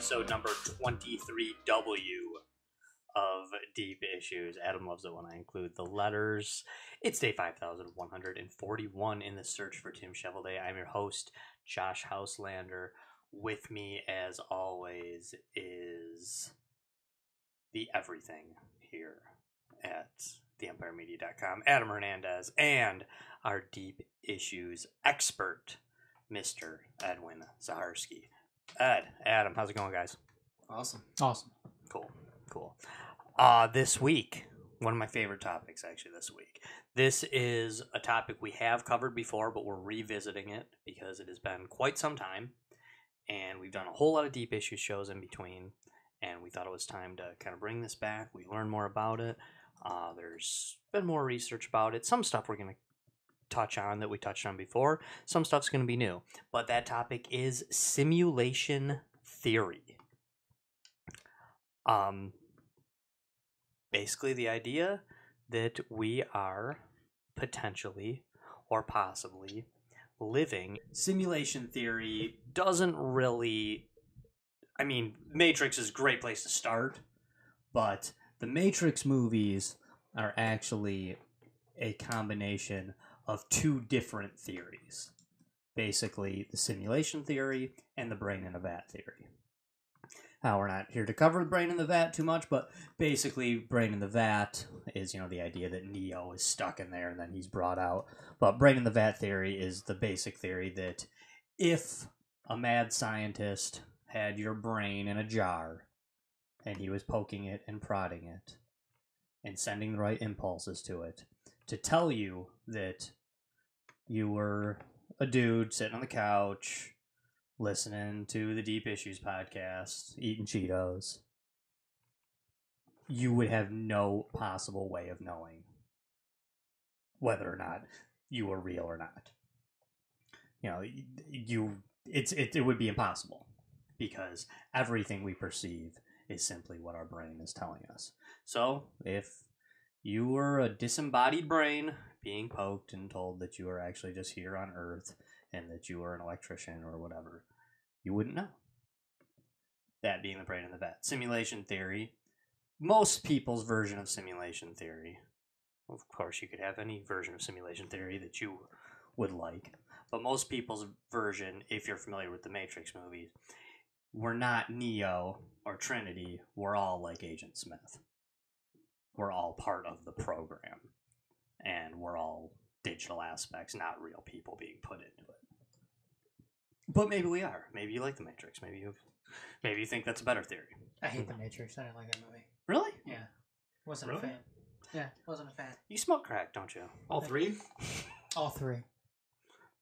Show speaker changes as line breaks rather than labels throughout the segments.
episode number 23W of Deep Issues. Adam loves it when I include the letters. It's day 5141 in the search for Tim Chevelday. I'm your host, Josh Houselander. With me, as always, is the everything here at theempiremedia.com, Adam Hernandez, and our Deep Issues expert, Mr. Edwin Zaharsky. Adam, how's it going, guys?
Awesome.
Cool. This week, one of my favorite topics, actually, this week. This is a topic we have covered before, but we're revisiting it because it has been quite some time, and we've done a whole lot of Deep Issues shows in between, and we thought it was time to kind of bring this back. We learn more about it. There's been more research about it. Some stuff we're going to touch on that we touched on before. Some stuff's going to be new. But that topic is simulation theory. Basically the idea that we are potentially or possibly living. Simulation theory doesn't really... I mean, Matrix is a great place to start, but the Matrix movies are actually a combination of two different theories. Basically, the simulation theory and the brain in a vat theory. Now, we're not here to cover the brain in the vat too much, but basically, brain in the vat is, the idea that Neo is stuck in there and then he's brought out. But brain in the vat theory is the basic theory that if a mad scientist had your brain in a jar and he was poking it and prodding it and sending the right impulses to it to tell you that you were a dude sitting on the couch listening to the Deep Issues podcast, eating Cheetos, you would have no possible way of knowing whether or not you were real or not. It would be impossible because everything we perceive is simply what our brain is telling us. So, if you were a disembodied brain being poked and told that you were actually just here on Earth and that you were an electrician or whatever, you wouldn't know. That being the brain in the vat. Simulation theory. Most people's version of simulation theory. Of course, you could have any version of simulation theory that you would like. But most people's version, if you're familiar with the Matrix movies, we're not Neo or Trinity. We're all like Agent Smith. We're all part of the program. And we're all digital aspects, not real people being put into it. But maybe we are. Maybe you like the Matrix. Maybe you think that's a better theory.
I hate the Matrix. I didn't like that movie.
Really?
Yeah. Wasn't
Really?
a fan. Yeah, wasn't a fan.
You smoke crack, don't you?
All three?
All three.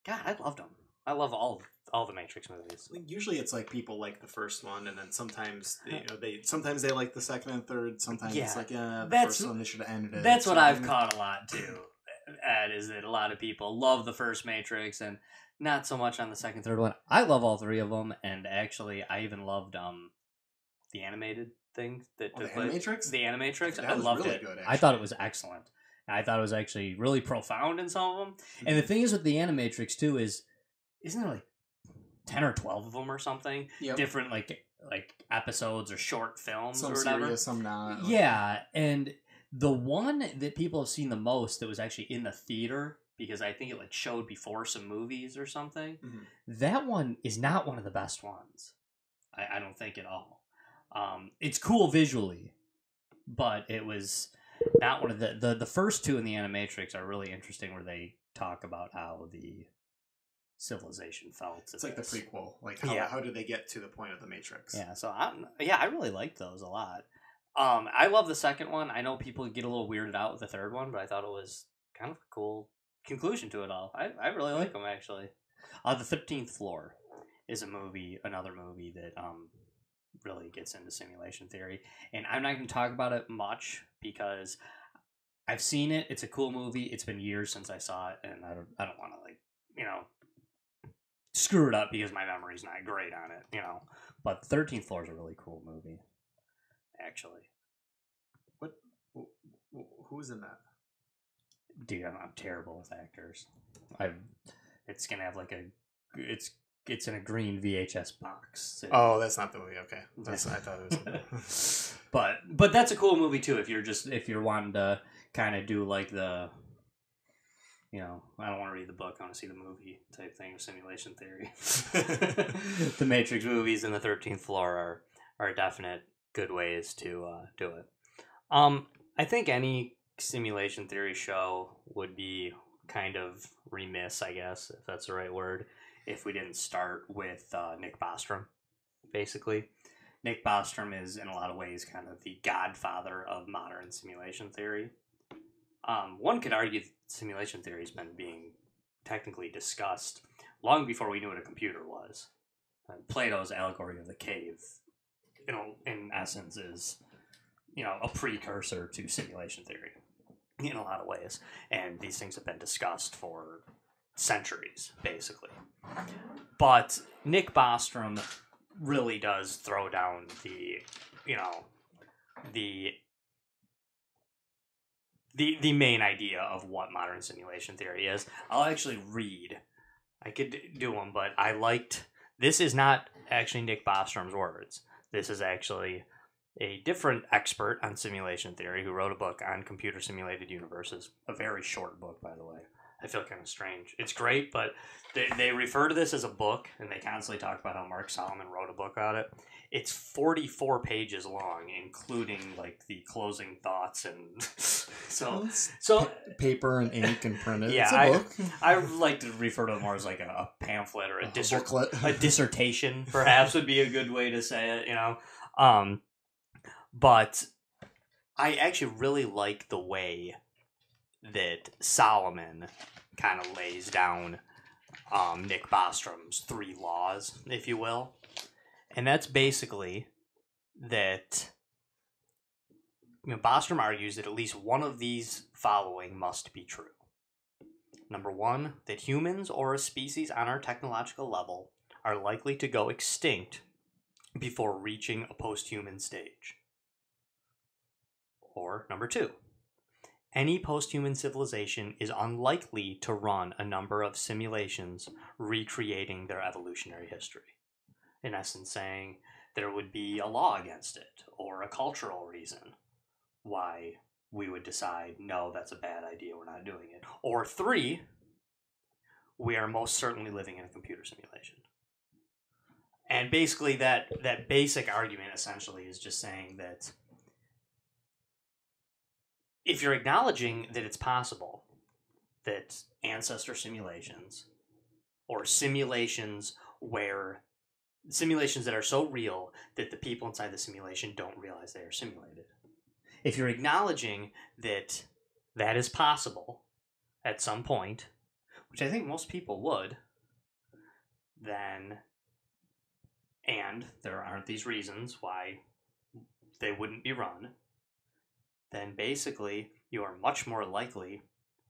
God, I loved them. I love all the Matrix movies.
Usually it's like people like the first one, and then sometimes they like the second and third. Sometimes it's like the first one they should have ended it.
That's what I've caught a lot too. Ed, is that a lot of people love the first Matrix and not so much on the second, third one. I love all three of them, and actually, I even loved the animated thing that took place.
Animatrix?
The Animatrix.
That
I
was
loved
really
it.
good,
I thought it was excellent. I thought it was actually really profound in some of them. And the thing is with the Animatrix too is, isn't there like 10 or 12 of them or something?
Yep.
Different like episodes or short films
some
or whatever.
serious, some not.
Yeah, and the one that people have seen the most that was actually in the theater, because I think it like showed before some movies or something, that one is not one of the best ones. I don't think at all. It's cool visually, but it was not one of the first two in the Animatrix are really interesting, where they talk about how the civilization felt.
It's like the prequel. Like how did they get to the point of the Matrix?
Yeah, so I really liked those a lot. I love the second one. I know people get a little weirded out with the third one, but I thought it was kind of a cool conclusion to it all. I really like them, actually. The 13th Floor is another movie that really gets into simulation theory. And I'm not going to talk about it much because I've seen it. It's a cool movie. It's been years since I saw it, and I don't want to, screw it up because my memory's not great on it, But 13th Floor is a really cool movie, actually.
Who's in that?
Dude, I'm terrible with actors. It's gonna have it's it's in a green VHS box.
Oh, that's not the movie. Okay, I thought it was.
But that's a cool movie too. If you're wanting to kind of do like the, you know, I don't want to read the book. I want to see the movie type thing of simulation theory. The Matrix movies and the 13th Floor are definite good ways to do it. I think any simulation theory show would be kind of remiss, I guess, if that's the right word, if we didn't start with Nick Bostrom, basically. Nick Bostrom is, in a lot of ways, kind of the godfather of modern simulation theory. One could argue that simulation theory has been being technically discussed long before we knew what a computer was. Plato's allegory of the cave, in essence, is, you know, a precursor to simulation theory in a lot of ways. And these things have been discussed for centuries, basically. But Nick Bostrom really does throw down the main idea of what modern simulation theory is. I'll actually read. I could do them, but this is not actually Nick Bostrom's words. This is actually a different expert on simulation theory who wrote a book on computer simulated universes. A very short book, by the way. I feel kind of strange. It's great, but they refer to this as a book, and they constantly talk about how Mark Solomon wrote a book about it. It's 44 pages long, including like the closing thoughts and so
paper and ink and printed.
Yeah,
it's a book.
I like to refer to it more as like a pamphlet or a
booklet.
A dissertation, perhaps would be a good way to say it. You know, but I actually really like the way that Solomon kind of lays down Nick Bostrom's 3 laws, if you will. And that's basically that, you know, Bostrom argues that at least one of these following must be true. Number 1, that humans or a species on our technological level are likely to go extinct before reaching a post-human stage. Or number 2, any post-human civilization is unlikely to run a number of simulations recreating their evolutionary history. In essence, saying there would be a law against it, or a cultural reason why we would decide, no, that's a bad idea, we're not doing it. Or 3, we are most certainly living in a computer simulation. And basically that basic argument essentially is just saying that if you're acknowledging that it's possible that ancestor simulations, or simulations that are so real that the people inside the simulation don't realize they are simulated. If you're acknowledging that that is possible at some point, which I think most people would, then, and there aren't these reasons why they wouldn't be run, then basically you are much more likely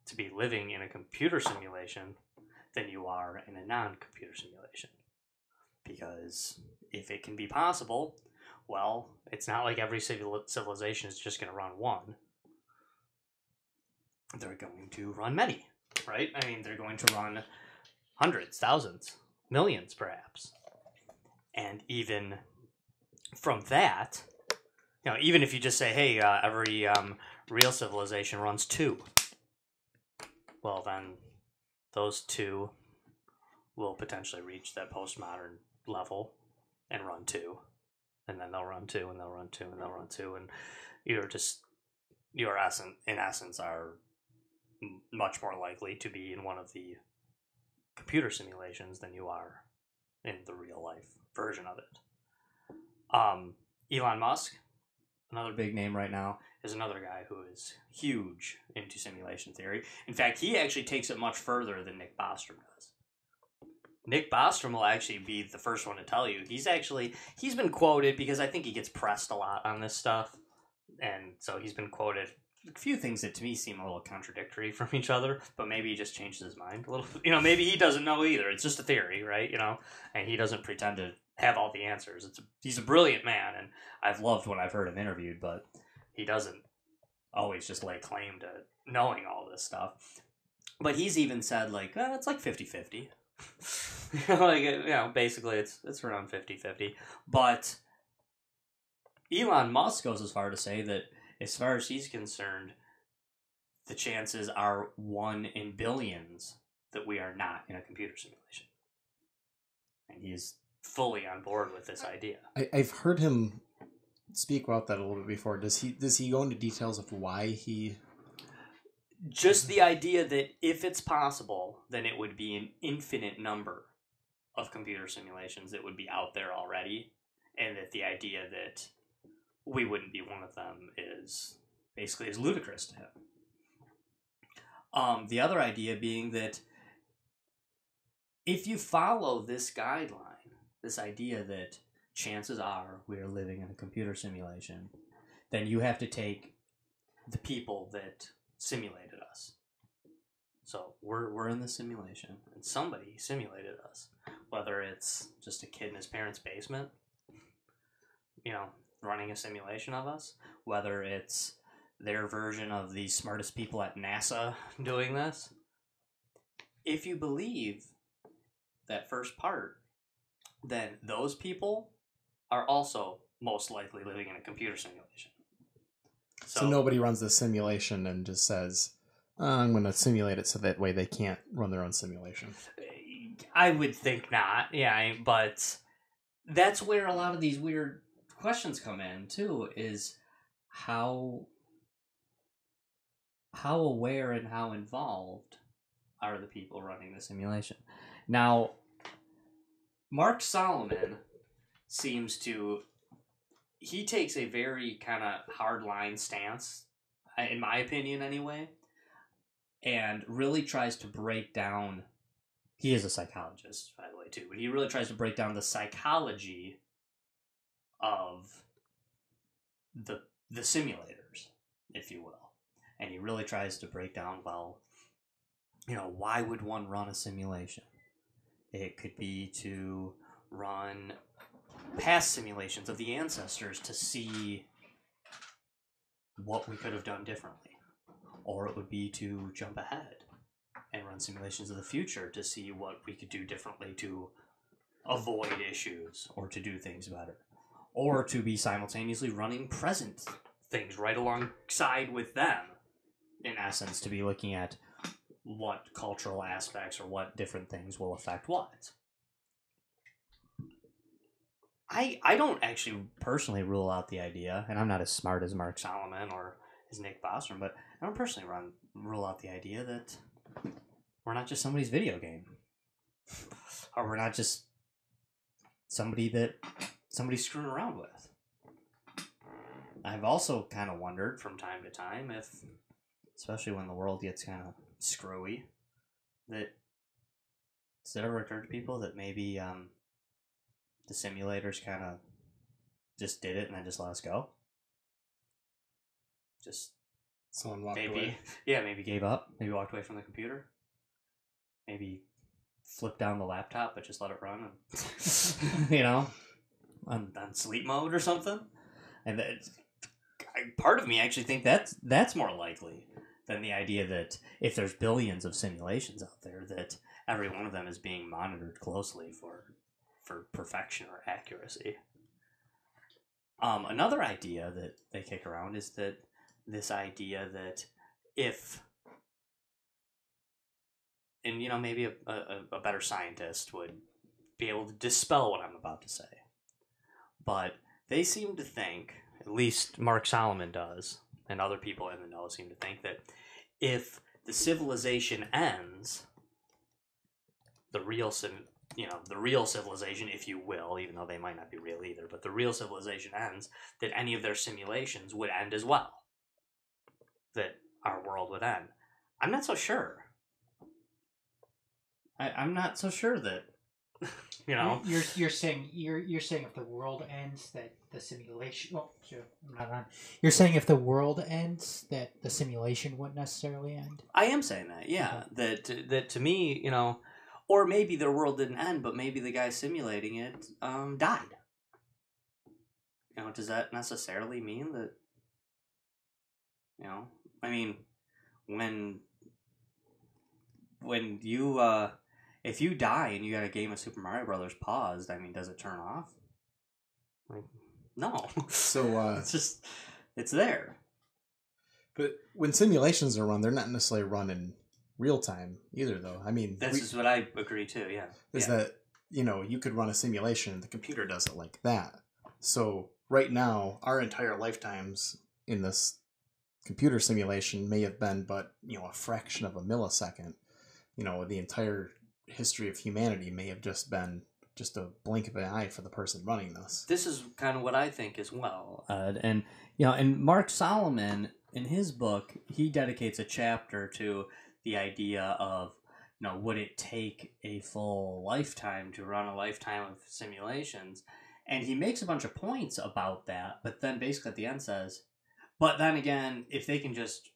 to be living in a computer simulation than you are in a non-computer simulation. Because if it can be possible, well, it's not like every civilization is just going to run one. They're going to run many, right? I mean, they're going to run hundreds, thousands, millions, perhaps. And even from that, you know, even if you just say, hey, every real civilization runs 2, well, then those 2 will potentially reach that postmodern level and run 2, and then they'll run 2, and they'll run 2, and they'll run 2, and in essence are much more likely to be in one of the computer simulations than you are in the real life version of it. Elon Musk, another big name right now, is another guy who is huge into simulation theory. In fact, he actually takes it much further than Nick Bostrom does. Nick Bostrom will actually be the first one to tell you. He's been quoted, because I think he gets pressed a lot on this stuff, and so he's been quoted a few things that to me seem a little contradictory from each other, but maybe he just changes his mind a little. You know, maybe he doesn't know either. It's just a theory, right? You know, and he doesn't pretend to have all the answers. He's a brilliant man, and I've loved when I've heard him interviewed, but he doesn't always just lay claim to knowing all this stuff. But he's even said, like, it's like 50-50. Basically it's around 50-50. But Elon Musk goes as far to say that, as far as he's concerned, the chances are 1 in billions that we are not in a computer simulation. And he's fully on board with this idea.
I've heard him speak about that a little bit before. Does he go into details of why he...
Just the idea that if it's possible, then it would be an infinite number of computer simulations that would be out there already, and that the idea that we wouldn't be one of them is ludicrous to him. The other idea being that if you follow this guideline, this idea that chances are we are living in a computer simulation, then you have to take the people that simulated us. So we're in the simulation, and somebody simulated us. Whether it's just a kid in his parents' basement, running a simulation of us, whether it's their version of the smartest people at NASA doing this. If you believe that first part, then those people are also most likely living in a computer simulation.
So nobody runs the simulation and just says, I'm going to simulate it so that way they can't run their own simulation.
I would think not, yeah, but that's where a lot of these weird questions come in, too, is how aware and how involved are the people running the simulation. Now, Mark Solomon he takes a very kind of hardline stance, in my opinion anyway, and really tries to break down, he is a psychologist, by the way, too, but he really tries to break down the psychology of the simulators, if you will. And he really tries to break down, why would one run a simulation? It could be to run past simulations of the ancestors to see what we could have done differently. Or it would be to jump ahead and run simulations of the future to see what we could do differently to avoid issues or to do things better. Or to be simultaneously running present things right alongside with them, in essence, to be looking at what cultural aspects or what different things will affect what. I don't actually personally rule out the idea, and I'm not as smart as Mark Solomon or as Nick Bostrom, but I don't personally rule out the idea that we're not just somebody's video game. Or we're not just somebody's screwing around with. I've also kind of wondered from time to time if, especially when the world gets kind of screwy, that does it ever occur to people that maybe the simulators kind of just did it and then just let us go? Just
someone walked away.
Yeah, maybe gave up. Maybe walked away from the computer. Maybe flipped down the laptop but just let it run and on sleep mode or something. And part of me actually think that's more likely than the idea that if there's billions of simulations out there, that every one of them is being monitored closely for perfection or accuracy. Another idea that they kick around is that this idea that if, and maybe a better scientist would be able to dispel what I'm about to say, but they seem to think, at least Mark Solomon does, and other people in the know seem to think, that if the civilization ends, the real civilization, if you will, even though they might not be real either, but the real civilization ends, that any of their simulations would end as well. That our world would end. I'm not so sure. I'm not so sure that,
You're saying if the world ends, that the simulation. Oh, sure. I'm not on. You're saying if the world ends, that the simulation wouldn't necessarily end.
I am saying that, yeah. Okay. That to me, or maybe their world didn't end, but maybe the guy simulating it died. Does that necessarily mean that? I mean, when you if you die and you got a game of Super Mario Brothers paused, I mean, does it turn off? Like, no.
So
it's there.
But when simulations are run, they're not necessarily run in real time either, though. I mean,
this is what I agree to. Yeah,
that you could run a simulation, the computer does it like that. So right now, our entire lifetimes in this computer simulation may have been but a fraction of a millisecond. The entire history of humanity may have just been just a blink of an eye for the person running this.
This is kind of what I think as well. And Mark Solomon, in his book, he dedicates a chapter to the idea of, would it take a full lifetime to run a lifetime of simulations? And he makes a bunch of points about that, but then basically at the end says, but then again, if they can just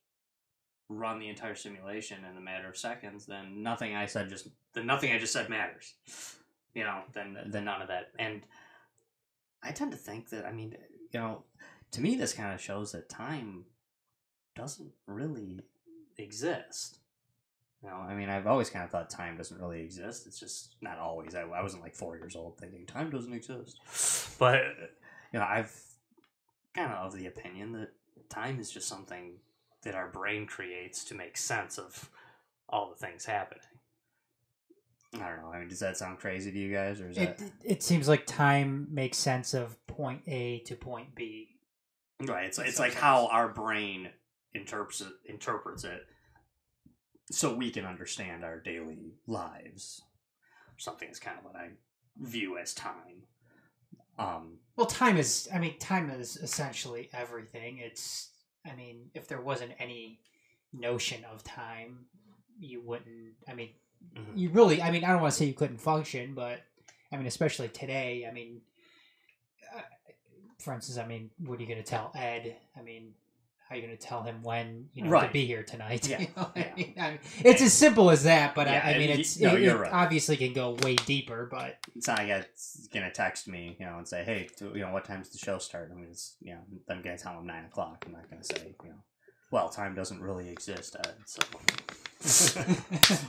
run the entire simulation in a matter of seconds, then nothing I just said matters. Then none of that. And I tend to think that, to me this kind of shows that time doesn't really exist. I've always kind of thought time doesn't really exist. It's just not always. I wasn't like 4 years old thinking time doesn't exist. But, I've kind of the opinion that time is just something that our brain creates to make sense of all the things happening. I don't know. Does that sound crazy to you guys, or is
it seems like time makes sense of point A to point B.
Right. It's like how our brain interprets it, so we can understand our daily lives. Something is kind of what I view as time.
Well, time is essentially everything. It's, if there wasn't any notion of time, you wouldn't, you really, I don't want to say you couldn't function, but, especially today, for instance, what are you going to tell Ed? How are you going to tell him when,
right.
to be here tonight?
Yeah.
It's as simple as that, but
yeah,
it
right.
Obviously can go way deeper, but...
It's not like it's going to text me, and say, hey, what time's the show start? I'm going to tell him 9 o'clock. I'm not going to say, well, time doesn't really exist, Ed, so...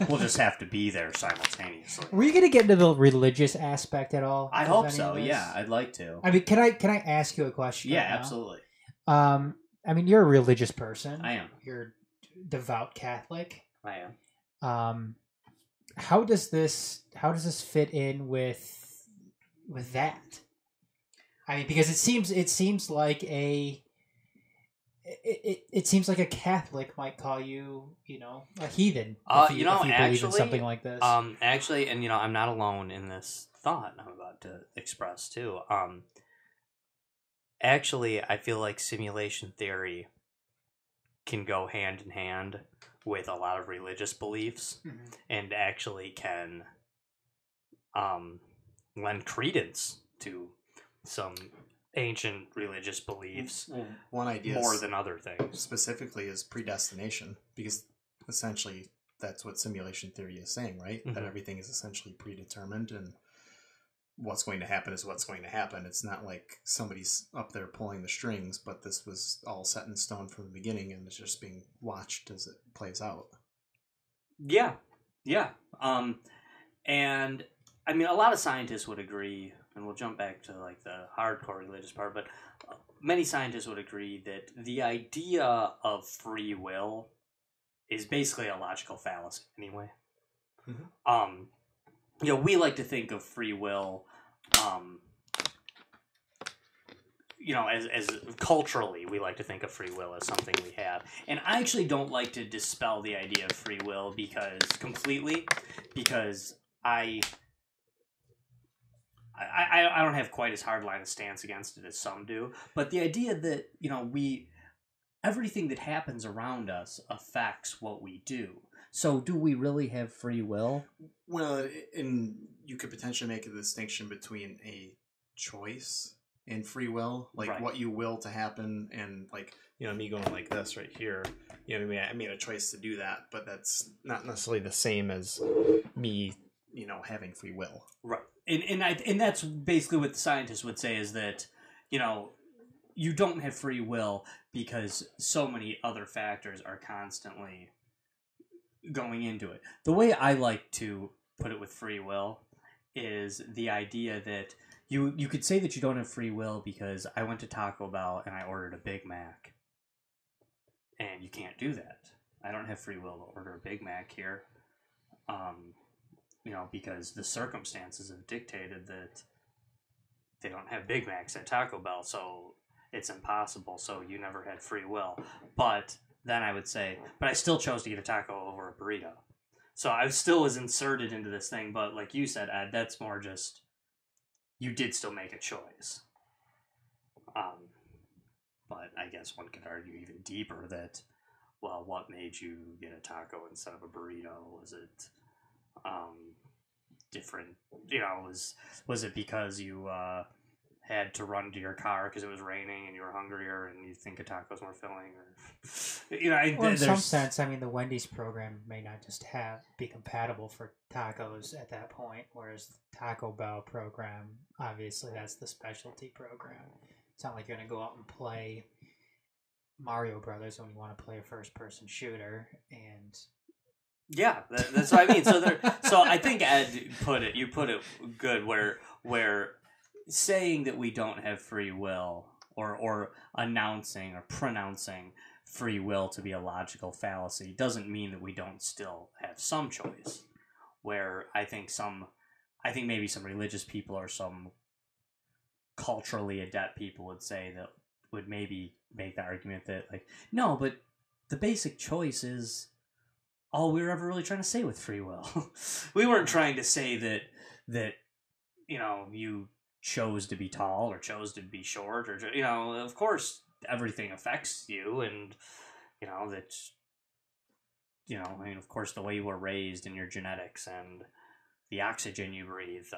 we'll just have to be there simultaneously.
Were you going to get into the religious aspect at all?
I hope so, yeah, I'd like to.
Can I ask you a question?
Yeah, absolutely.
You're a religious person.
I am.
You're devout Catholic.
I am.
How does this fit in with that? Because it seems like it seems like a Catholic might call you, a heathen. If you believe in something like this.
Actually, and I'm not alone in this thought I'm about to express too. Actually, I feel like simulation theory can go hand in hand with a lot of religious beliefs, and actually can lend credence to some ancient religious beliefs.
One idea
more than other things
specifically is predestination, because essentially that's what simulation theory is saying, right? That everything is essentially predetermined, and what's going to happen is what's going to happen. It's not like somebody's up there pulling the strings, but this was all set in stone from the beginning, and it's just being watched as it plays out.
Yeah. And a lot of scientists would agree, and we'll jump back to like the hardcore religious part, but many scientists would agree that the idea of free will is basically a logical fallacy anyway. We like to think of free will, as culturally, we like to think of free will as something we have. And I actually don't like to dispel the idea of free will because I don't have quite as hardline a stance against it as some do. But the idea that, everything that happens around us affects what we do. So do we really have free will?
Well, you could potentially make a distinction between a choice and free will, like right. What you will to happen, and like, me going like this right here, I made a choice to do that, but that's not necessarily the same as me, having free will.
Right. And that's basically what the scientists would say, is that, you don't have free will because so many other factors are constantly going into it. The way I like to put it with free will is the idea that you could say that you don't have free will because I went to Taco Bell and I ordered a Big Mac. And you can't do that. I don't have free will to order a Big Mac here. Because the circumstances have dictated that they don't have Big Macs at Taco Bell, so it's impossible, so you never had free will. But then I would say, but I still chose to get a taco over a burrito. So I still was inserted into this thing, but like you said, Ed, that's more just, you did still make a choice. But I guess one could argue even deeper that, well, what made you get a taco instead of a burrito? Was it different? Was it because you had to run to your car because it was raining and you were hungrier and you think a taco's more filling? Or
in some sense, the Wendy's program may not just be compatible for tacos at that point, whereas the Taco Bell program, obviously, that's the specialty program. It's not like you're going to go out and play Mario Brothers when you want to play a first-person shooter. And
yeah, that's what I mean. So I think Ed you put it good. Where saying that we don't have free will, or announcing or pronouncing free will to be a logical fallacy, doesn't mean that we don't still have some choice. Where I think maybe some religious people or some culturally adept people would say that would maybe make the argument that like, no, but the basic choice is all we were ever really trying to say with free will. We weren't trying to say that you chose to be tall or chose to be short, or of course everything affects you, and of course the way you were raised and your genetics and the oxygen you breathe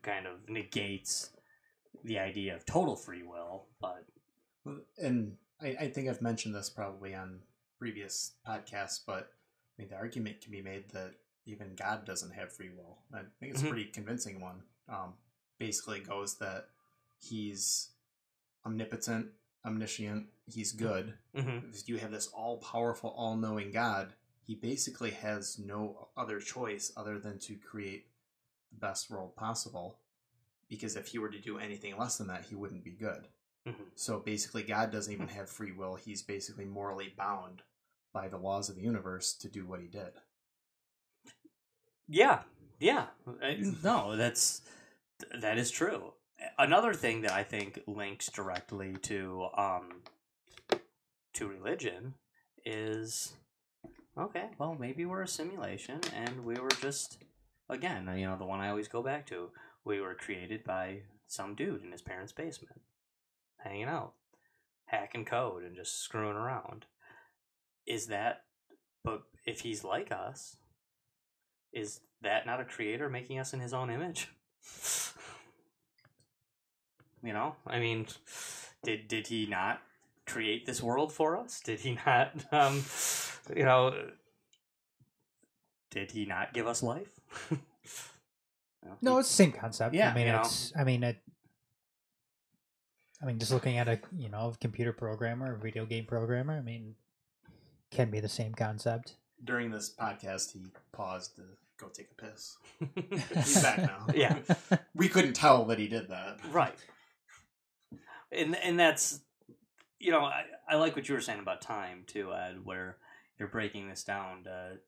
kind of negates the idea of total free will. But
and I think I've mentioned this probably on previous podcasts, but the argument can be made that even God doesn't have free will. I think it's a pretty convincing one. Basically goes that he's omnipotent, omniscient, he's good. If you have this all-powerful, all-knowing God, he basically has no other choice other than to create the best world possible, because if he were to do anything less than that, he wouldn't be good. So basically God doesn't even have free will. He's basically morally bound by the laws of the universe to do what he did.
Yeah. No, that is true. Another thing that I think links directly to religion is, okay, well, maybe we're a simulation and we were just, again, the one I always go back to, we were created by some dude in his parents' basement, hanging out, hacking code and just screwing around. But if he's like us, is that not a creator making us in his own image? Did he not create this world for us? Did he not, did he not give us life?
No, it's the same concept.
Yeah,
just looking at a computer programmer, a video game programmer, can be the same concept.
During this podcast, he paused to go take a piss. He's back now.
Yeah,
we couldn't tell that he did that.
Right. And that's, I like what you were saying about time too, Ed, where you're breaking this down to,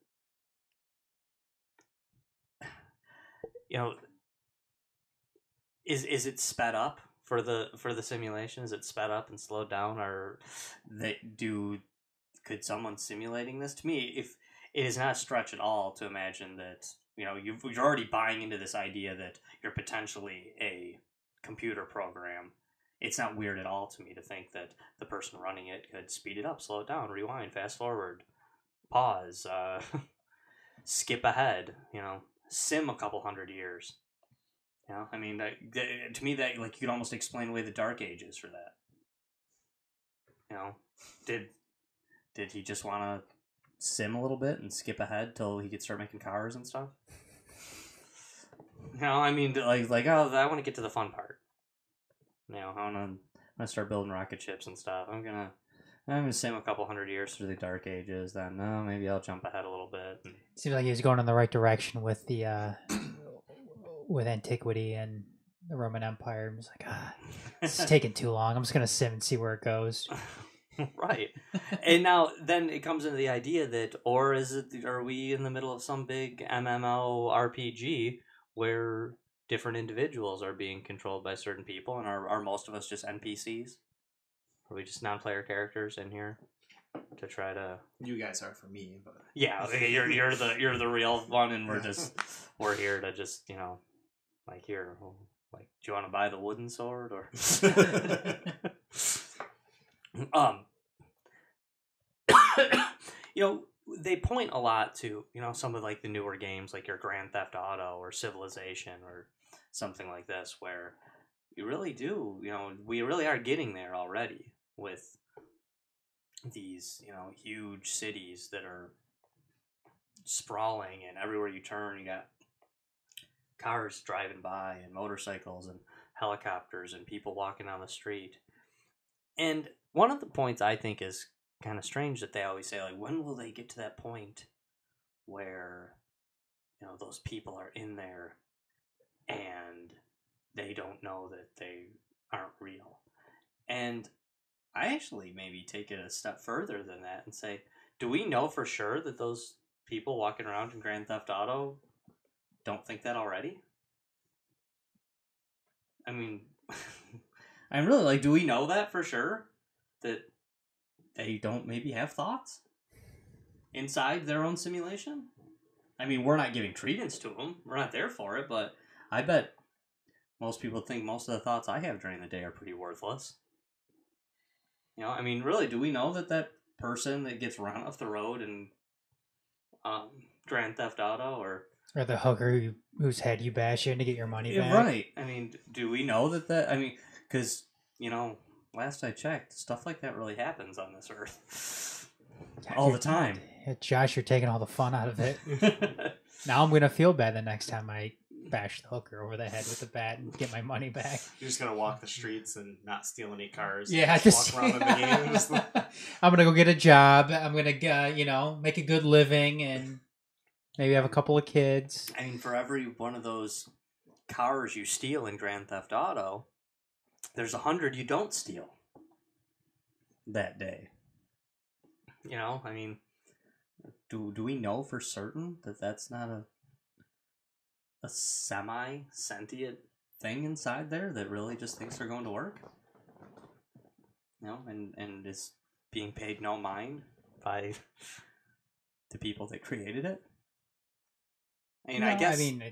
is it sped up for the simulation? Is it sped up and slowed down, or could someone simulating this? To me, if it is not a stretch at all to imagine that you're already buying into this idea that you're potentially a computer program. It's not weird at all to me to think that the person running it could speed it up, slow it down, rewind, fast forward, pause, skip ahead, sim a couple hundred years. To me, that like you could almost explain away the Dark Ages for that. Did he just want to sim a little bit and skip ahead till he could start making cars and stuff? Oh, I want to get to the fun part. I want to start building rocket ships and stuff. I'm gonna I'm gonna sim a couple hundred years through the Dark Ages. Then no, maybe I'll jump ahead a little bit.
Seems like he was going in the right direction with the with antiquity and the Roman Empire. He's like, this is taking too long. I'm just gonna sim and see where it goes.
Right. And now then it comes into the idea that, or are we in the middle of some big MMO RPG where different individuals are being controlled by certain people, and are most of us just NPCs? Are we just non-player characters in here to try to?
You guys are for me, but
Yeah, you're the real one, and we're here to just like here, like, do you want to buy the wooden sword or? They point a lot to some of like the newer games like your Grand Theft Auto or Civilization or something like this, where you really do we really are getting there already with these huge cities that are sprawling, and everywhere you turn you got cars driving by and motorcycles and helicopters and people walking down the street. And one of the points I think is kind of strange that they always say, like, when will they get to that point where those people are in there and they don't know that they aren't real? And I actually maybe take it a step further than that and say, do we know for sure that those people walking around in Grand Theft Auto don't think that already? I mean, I'm really like, do we know that for sure? That they don't maybe have thoughts inside their own simulation? I mean, we're not giving credence to them. We're not there for it, but I bet most people think most of the thoughts I have during the day are pretty worthless. I mean, really, do we know that person that gets run off the road in Grand Theft Auto or
the hooker whose head you bash in to get your money back?
Right. I mean, do we know that I mean, because, last I checked, stuff like that really happens on this earth. All the time.
Josh, you're taking all the fun out of it. Now I'm going to feel bad the next time I bash the hooker over the head with the bat and get my money back.
You're just going to walk the streets and not steal any cars.
Yeah,
just walk around in the games.
I'm going to go get a job. I'm going to, make a good living and maybe have a couple of kids.
I mean, for every one of those cars you steal in Grand Theft Auto, there's 100 you don't steal that day. I mean, do we know for certain that that's not a semi-sentient thing inside there that really just thinks they're going to work? And is being paid no mind by the people that created it? I mean, I guess.
I mean,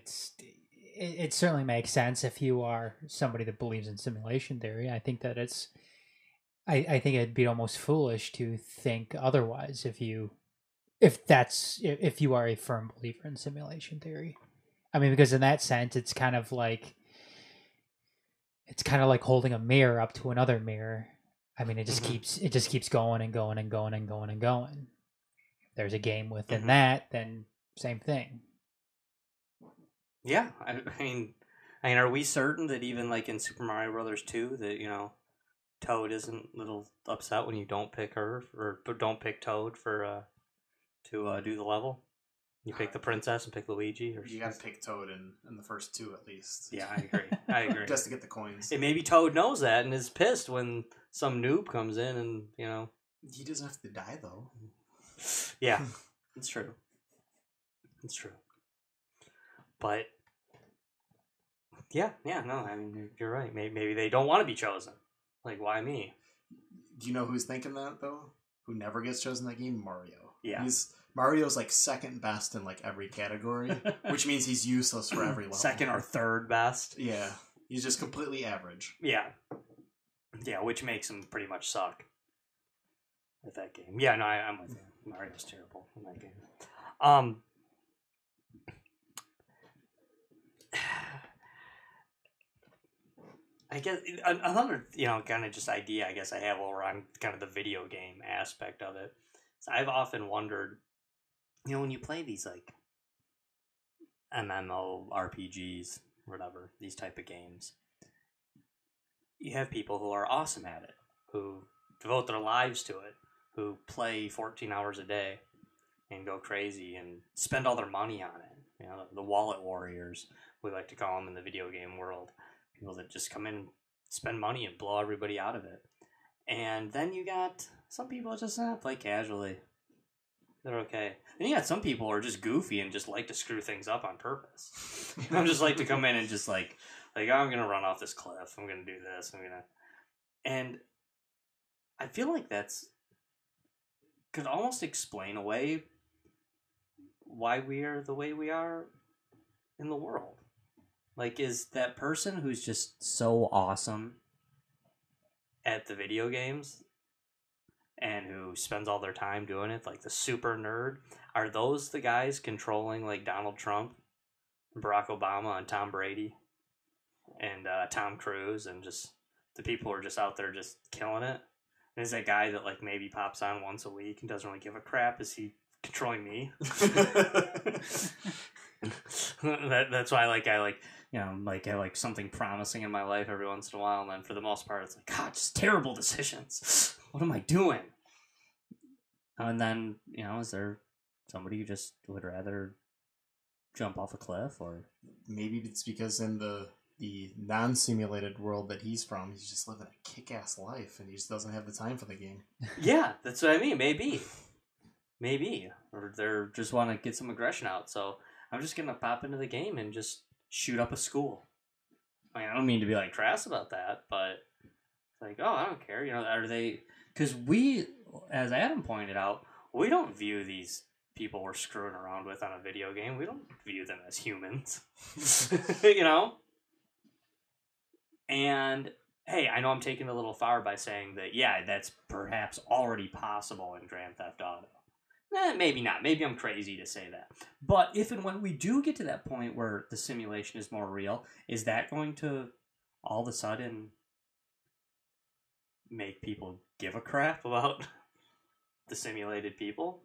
it certainly makes sense if you are somebody that believes in simulation theory. I think that I think it'd be almost foolish to think otherwise if you are a firm believer in simulation theory. I mean, because in that sense, it's kind of like holding a mirror up to another mirror. I mean, it just keeps going and going and going and going and going. If there's a game within that, then same thing.
Yeah, I mean, are we certain that even like in Super Mario Brothers 2 that Toad isn't a little upset when you don't pick her or don't pick Toad for to do the level? You pick the princess and pick Luigi, or
you got to pick Toad in the first two at least.
Yeah, I agree.
Just to get the coins.
And maybe Toad knows that and is pissed when some noob comes in and
he doesn't have to die though.
Yeah, it's true. It's true. But yeah, no, I mean, you're right. Maybe they don't want to be chosen. Like, why me?
Do you know who's thinking that though? Who never gets chosen in that game? Mario.
Yeah.
Mario's like second best in like every category, which means he's useless for every level.
Second or third best.
Yeah, he's just completely average.
Yeah, which makes him pretty much suck at that game. Yeah, no, I'm with you. Mario's terrible in that game. I guess another kind of just idea I guess I have over on kind of the video game aspect of it. So I've often wondered, when you play these like MMO RPGs, whatever, these type of games, you have people who are awesome at it, who devote their lives to it, who play 14 hours a day and go crazy and spend all their money on it. You know, the wallet warriors, we like to call them in the video game world. People that just come in, spend money, and blow everybody out of it. And then you got some people that just play casually. They're okay. And you got some people who are just goofy and just like to screw things up on purpose. I'm just like to come in and just like oh, I'm going to run off this cliff. I'm going to do this. And I feel like that's could almost explain away why we are the way we are in the world. Like, is that person who's just so awesome at the video games and who spends all their time doing it, like the super nerd, are those the guys controlling like Donald Trump, Barack Obama, and Tom Brady, and Tom Cruise, and just the people who are just out there just killing it? And is that guy that like maybe pops on once a week and doesn't really give a crap? Is he controlling me? That's why I like something promising in my life every once in a while, and then for the most part it's like, God, just terrible decisions. What am I doing? And then, is there somebody who just would rather jump off a cliff? Or
maybe it's because in the non-simulated world that he's from, he's just living a kick-ass life and he just doesn't have the time for the game.
Yeah, that's what I mean. Maybe. Or they're just want to get some aggression out, so I'm just going to pop into the game and just shoot up a school. I mean, I don't mean to be like crass about that, but like, oh, I don't care. Are they... Because we, as Adam pointed out, we don't view these people we're screwing around with on a video game. We don't view them as humans. And, hey, I know I'm taking it a little far by saying that, yeah, that's perhaps already possible in Grand Theft Auto. Maybe not. Maybe I'm crazy to say that. But if and when we do get to that point where the simulation is more real, is that going to all of a sudden make people give a crap about the simulated people?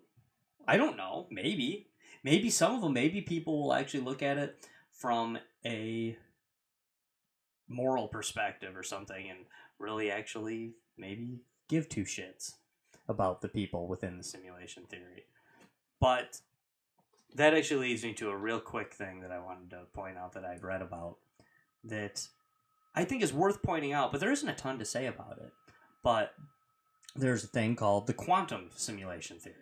I don't know. Maybe. Maybe some of them, maybe people will actually look at it from a moral perspective or something and really actually maybe give two shits about the people within the simulation theory. But that actually leads me to a real quick thing that I wanted to point out that I'd read about that I think is worth pointing out, but there isn't a ton to say about it. But there's a thing called the quantum simulation theory.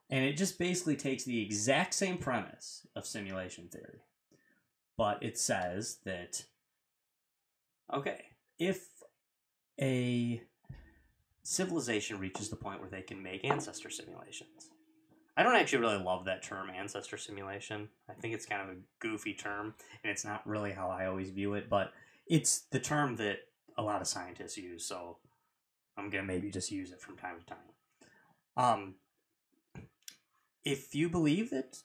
And it just basically takes the exact same premise of simulation theory. But it says that, okay, if a civilization reaches the point where they can make ancestor simulations. I don't actually really love that term, ancestor simulation. I think it's kind of a goofy term, and it's not really how I always view it, but it's the term that a lot of scientists use, so I'm going to maybe just use it from time to time. If you believe that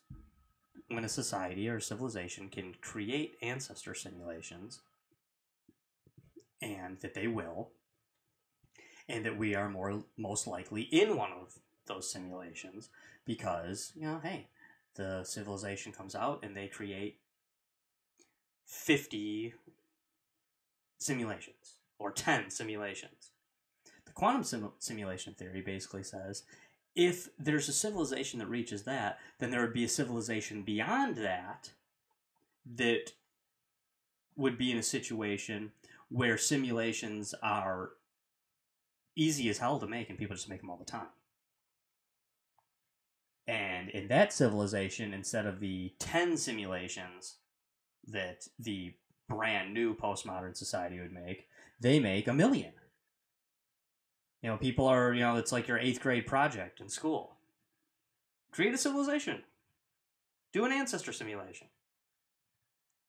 when a society or a civilization can create ancestor simulations, and that they will, and that we are most likely in one of those simulations, because, hey, the civilization comes out and they create 50 simulations, or 10 simulations. The quantum simulation theory basically says, if there's a civilization that reaches that, then there would be a civilization beyond that that would be in a situation where simulations are easy as hell to make and people just make them all the time. And in that civilization, instead of the 10 simulations that the brand new postmodern society would make, they make 1 million. People are, it's like your 8th grade project in school. Create a civilization. Do an ancestor simulation.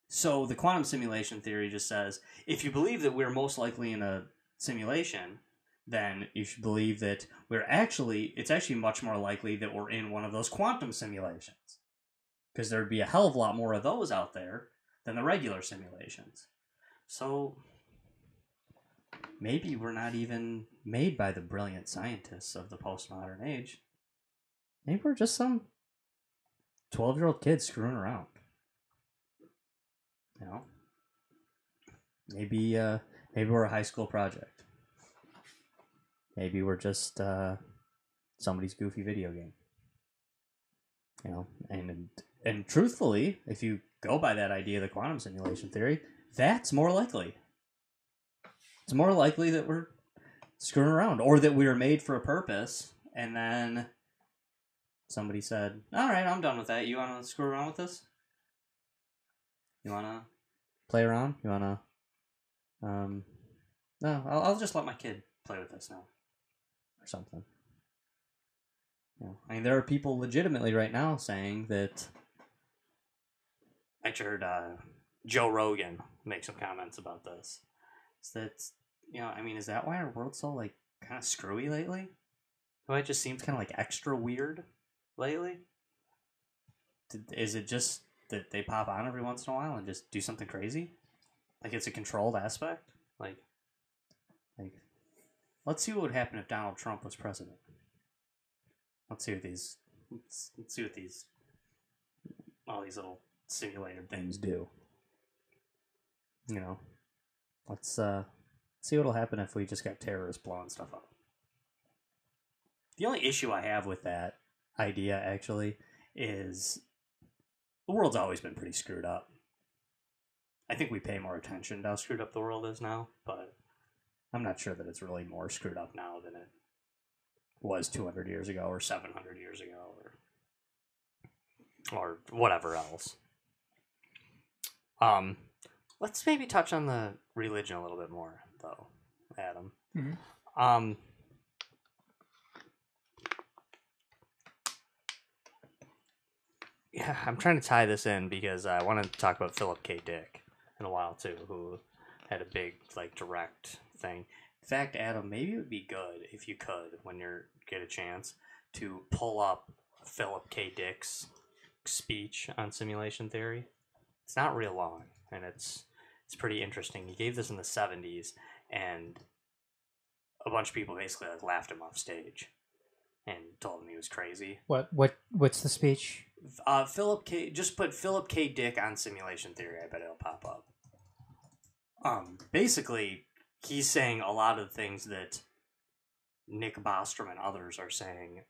So the quantum simulation theory just says, if you believe that we're most likely in a simulation, then you should believe that it's actually much more likely that we're in one of those quantum simulations. Because there'd be a hell of a lot more of those out there than the regular simulations. So maybe we're not even made by the brilliant scientists of the postmodern age. Maybe we're just some 12-year-old kids screwing around. Maybe we're a high school project. Maybe we're just somebody's goofy video game. You know, and truthfully, if you go by that idea of the quantum simulation theory, that's more likely. It's more likely that we're screwing around, or that we were made for a purpose, and then somebody said, "All right, I'm done with that. You want to screw around with this? You want to play around? You want to?" No, I'll just let my kid play with this now, or something. You know, I mean, there are people legitimately right now saying that. I heard Joe Rogan make some comments about this. Is that, you know, I mean, is that why our world's so like kind of screwy lately? Why it just seems kind of like extra weird lately? Is it just that they pop on every once in a while and just do something crazy? Like it's a controlled aspect? Like, let's see what would happen if Donald Trump was president. Let's see what these all these little simulated things do. You know, let's see what'll happen if we just got terrorists blowing stuff up. The only issue I have with that idea, actually, is the world's always been pretty screwed up. I think we pay more attention to how screwed up the world is now, but I'm not sure that it's really more screwed up now than it was 200 years ago or 700 years ago or whatever else. Let's maybe touch on the religion a little bit more, though, Adam.
Mm-hmm.
Yeah, I'm trying to tie this in because I want to talk about Philip K. Dick in a while, too, who had a big, like, direct thing. In fact, Adam, maybe it would be good if you could, when you get a chance, to pull up Philip K. Dick's speech on simulation theory. It's not real long, and it's pretty interesting. He gave this in the 70s, and a bunch of people basically like laughed him off stage and told him he was crazy.
What's the speech?
Philip K. Just put Philip K. Dick on simulation theory. I bet it'll pop up. Basically, he's saying a lot of the things that Nick Bostrom and others are saying,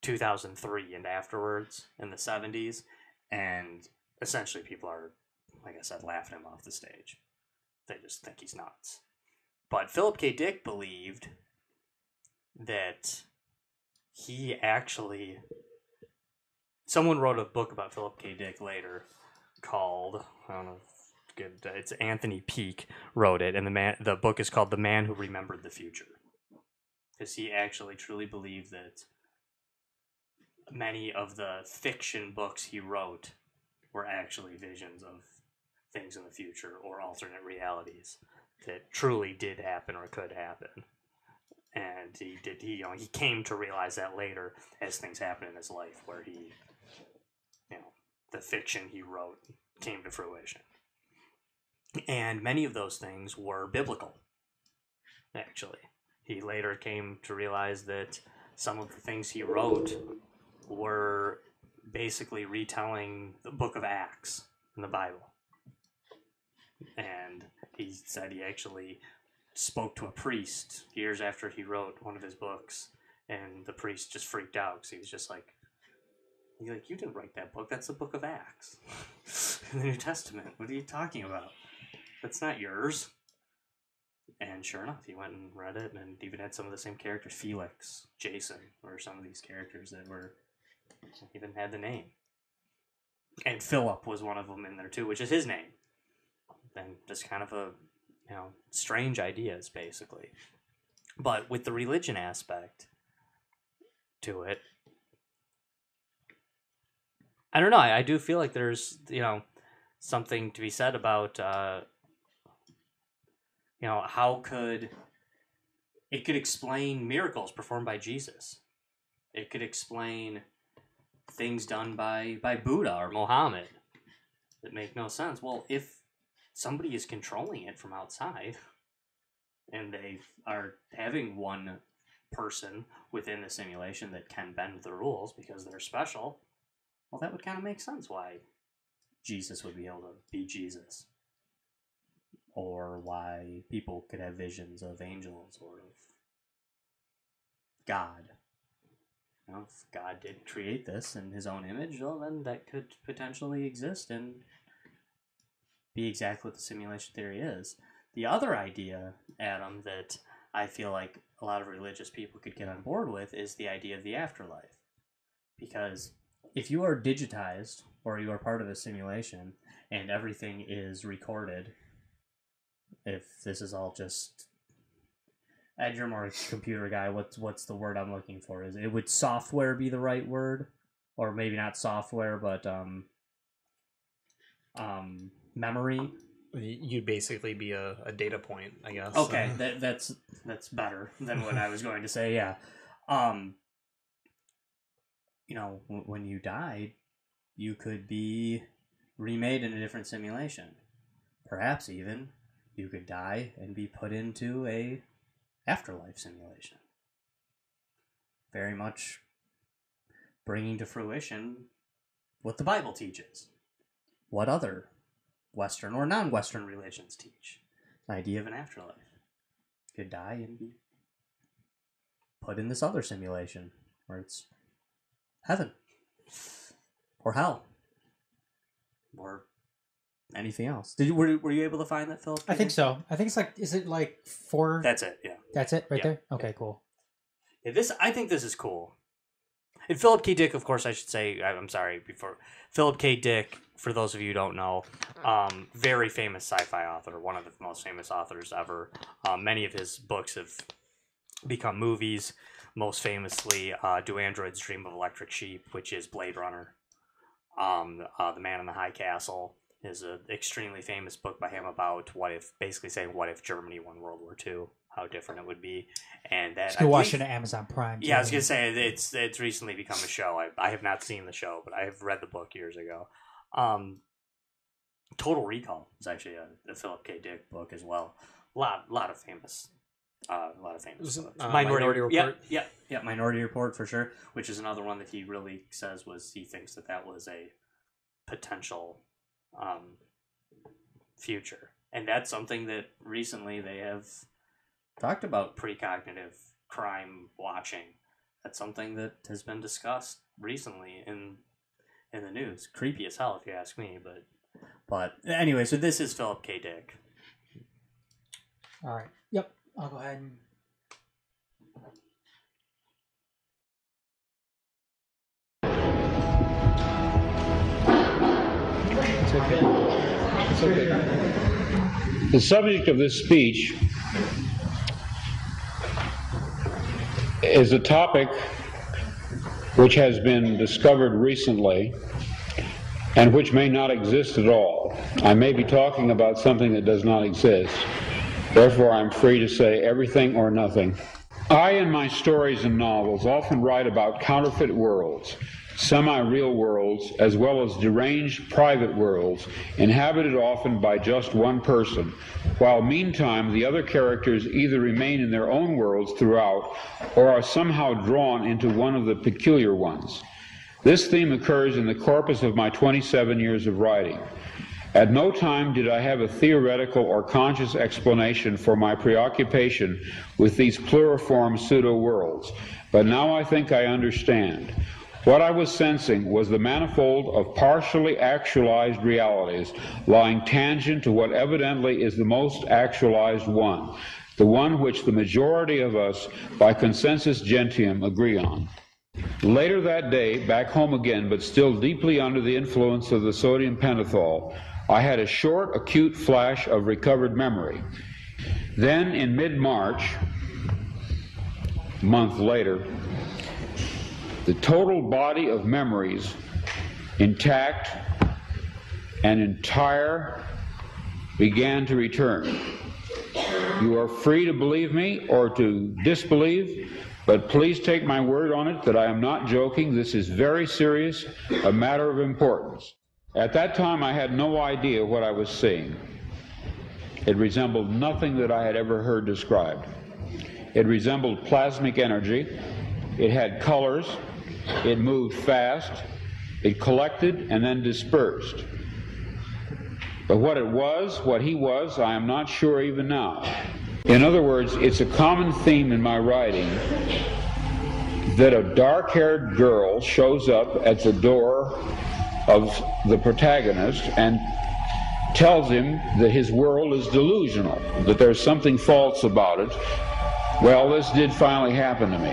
2003 and afterwards in the 70s, and essentially people are, like I said, laughing him off the stage. They just think he's nuts. But Philip K. Dick believed that he actually... Someone wrote a book about Philip K. Dick later called, I don't know, it's Anthony Peake wrote it, and the book is called The Man Who Remembered the Future. Because he actually truly believed that many of the fiction books he wrote were actually visions of things in the future or alternate realities that truly did happen or could happen. And he came to realize that later as things happened in his life, where he, the fiction he wrote came to fruition. And many of those things were biblical, actually. He later came to realize that some of the things he wrote were basically retelling the book of Acts in the Bible. And he said he actually spoke to a priest years after he wrote one of his books, and the priest just freaked out because he was just like, you didn't write that book. That's the book of Acts in the New Testament. What are you talking about? That's not yours. And sure enough, he went and read it, and even had some of the same characters, Felix, Jason, or some of these characters that were even had the name. And Philip was one of them in there too, which is his name. And just kind of a, strange ideas, basically. But with the religion aspect to it, I don't know. I do feel like there's, something to be said about, how could explain miracles performed by Jesus. It could explain things done by Buddha or Mohammed that make no sense. Well, if somebody is controlling it from outside, and they are having one person within the simulation that can bend the rules because they're special, well, that would kind of make sense why Jesus would be able to be Jesus. Or why people could have visions of angels or of God. You know, if God did create this in his own image, well, then that could potentially exist and be exactly what the simulation theory is. The other idea, Adam, that I feel like a lot of religious people could get on board with is the idea of the afterlife. Because if you are digitized, or you are part of a simulation, and everything is recorded, if this is all just... Ed, you're more a computer guy. What's the word I'm looking for? Would software be the right word? Or maybe not software, but memory?
You'd basically be a data point, I guess.
Okay, that's better than what I was going to say, yeah. You know, when you died, you could be remade in a different simulation. Perhaps even you could die and be put into a afterlife simulation. Very much bringing to fruition what the Bible teaches. What other Western or non-Western religions teach. The idea of an afterlife. You could die and be put in this other simulation where it's heaven or hell or anything else. Were you able to find that, Philip?
I think so. I think it's like, is it like 4?
That's it. Yeah.
That's it right
Yeah.
there. Okay, cool.
Yeah, I think this is cool. And Philip K. Dick, of course, I should say. I'm sorry. Before Philip K. Dick, for those of you who don't know, very famous sci-fi author, one of the most famous authors ever. Many of his books have become movies. Most famously, "Do Androids Dream of Electric Sheep," which is Blade Runner. "The Man in the High Castle" is an extremely famous book by him about basically saying what if Germany won World War II, how different it would be. And that
You can watch it on Amazon Prime.
Yeah, I was gonna say it's recently become a show. I have not seen the show, but I have read the book years ago. Total Recall is actually a Philip K. Dick book as well. A lot of famous books.
Minority Report.
Yeah, Minority Report for sure. Which is another one that he really says he thinks that was a potential future, and that's something that recently they have talked about precognitive crime watching. That's something that has been discussed recently in the news. Creepy as hell, if you ask me. But anyway, so this is Philip K. Dick.
All right. Yep. I'll go ahead and...
It's okay. It's okay. The subject of this speech is a topic which has been discovered recently and which may not exist at all. I may be talking about something that does not exist. Therefore, I'm free to say everything or nothing. I, in my stories and novels, often write about counterfeit worlds, semi-real worlds, as well as deranged private worlds, inhabited often by just one person, while meantime the other characters either remain in their own worlds throughout or are somehow drawn into one of the peculiar ones. This theme occurs in the corpus of my 27 years of writing. At no time did I have a theoretical or conscious explanation for my preoccupation with these pluriform pseudo-worlds, but now I think I understand. What I was sensing was the manifold of partially actualized realities lying tangent to what evidently is the most actualized one, the one which the majority of us, by consensus gentium, agree on. Later that day, back home again, but still deeply under the influence of the sodium pentothal, I had a short, acute flash of recovered memory. Then, in mid-March, a month later, the total body of memories, intact and entire, began to return. You are free to believe me or to disbelieve, but please take my word on it that I am not joking. This is very serious, a matter of importance. At that time, I had no idea what I was seeing. It resembled nothing that I had ever heard described. It resembled plasmic energy. It had colors. It moved fast. It collected and then dispersed. But what it was, what he was, I am not sure even now. In other words, it's a common theme in my writing that a dark-haired girl shows up at the door of the protagonist and tells him that his world is delusional, that there's something false about it. Well, this did finally happen to me.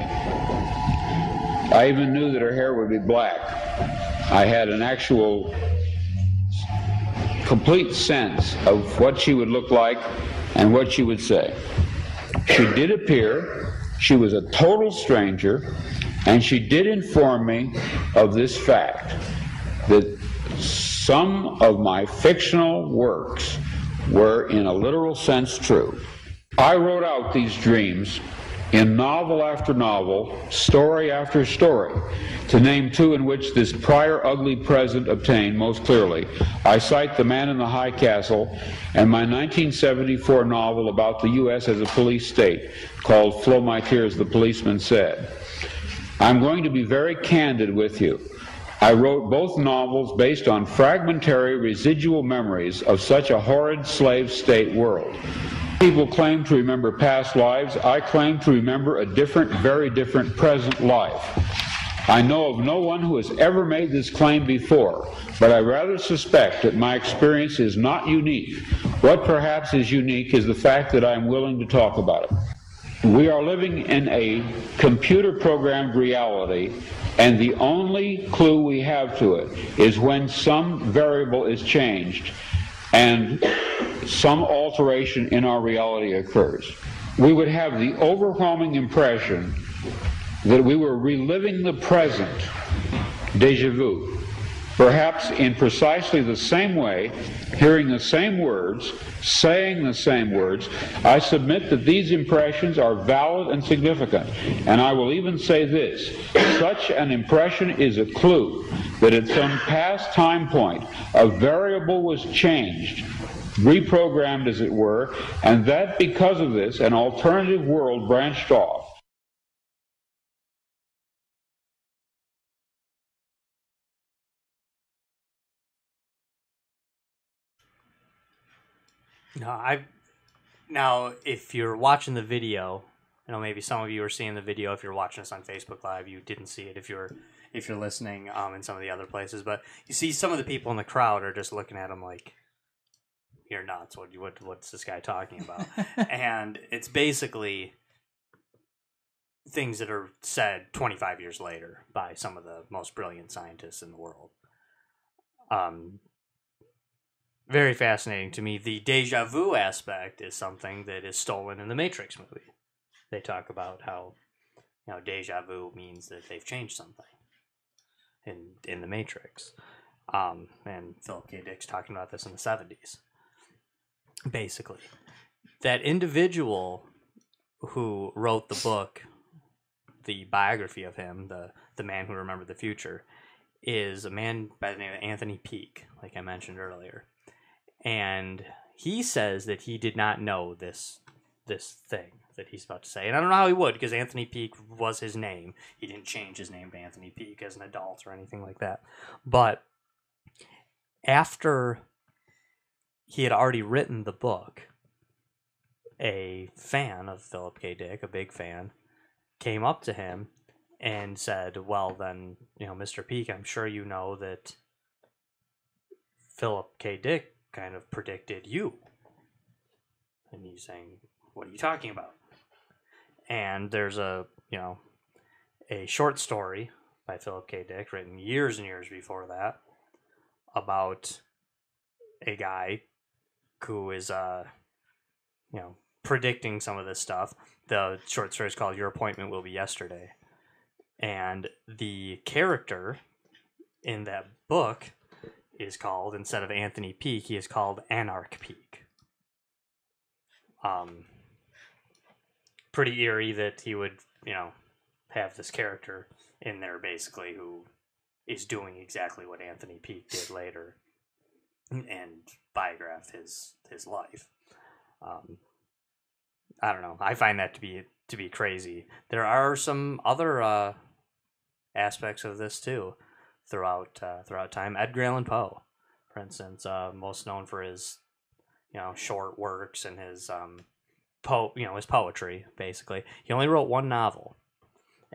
I even knew that her hair would be black. I had an actual complete sense of what she would look like and what she would say. She did appear. She was a total stranger, and she did inform me of this fact, that some of my fictional works were in a literal sense true. I wrote out these dreams in novel after novel, story after story. To name two in which this prior ugly present obtained most clearly, I cite The Man in the High Castle and my 1974 novel about the U.S. as a police state called Flow My Tears, the Policeman Said. I'm going to be very candid with you. I wrote both novels based on fragmentary residual memories of such a horrid slave state world. People claim to remember past lives. I claim to remember a different, very different present life. I know of no one who has ever made this claim before, but I rather suspect that my experience is not unique. What perhaps is unique is the fact that I am willing to talk about it. We are living in a computer-programmed reality, and the only clue we have to it is when some variable is changed and some alteration in our reality occurs. We would have the overwhelming impression that we were reliving the present, déjà vu, perhaps in precisely the same way, hearing the same words, saying the same words. I submit that these impressions are valid and significant, and I will even say this: such an impression is a clue that at some past time point a variable was changed, reprogrammed as it were, and that because of this an alternative world branched off.
Now, if you're watching the video, I know maybe some of you are seeing the video. If you're watching us on Facebook Live, you didn't see it. If you're listening in some of the other places, but you see some of the people in the crowd are just looking at him like, "You're nuts! What's this guy talking about?" And it's basically things that are said 25 years later by some of the most brilliant scientists in the world. Very fascinating to me. The deja vu aspect is something that is stolen in the Matrix movie. They talk about how, deja vu means that they've changed something in the Matrix. And Philip K. Dick's talking about this in the 70s. Basically, that individual who wrote the book, the biography of him, the Man Who Remembered the Future, is a man by the name of Anthony Peake, like I mentioned earlier. And he says that he did not know this thing that he's about to say. And I don't know how he would, because Anthony Peake was his name. He didn't change his name to Anthony Peake as an adult or anything like that. But after he had already written the book, a fan of Philip K. Dick, a big fan, came up to him and said, "Well then, Mr. Peake, I'm sure you know that Philip K. Dick kind of predicted you." And he's saying, "What are you talking about?" And there's a short story by Philip K. Dick written years and years before that about a guy who is predicting some of this stuff. The short story is called Your Appointment Will Be Yesterday. And the character in that book is called, instead of Anthony Peake, he is called Anarch Peake. Pretty eerie that he would, have this character in there basically who is doing exactly what Anthony Peake did later and biograph his life. I don't know. I find that to be crazy. There are some other aspects of this too throughout time. Edgar Allan Poe, for instance, most known for his short works and his his poetry. Basically, he only wrote one novel,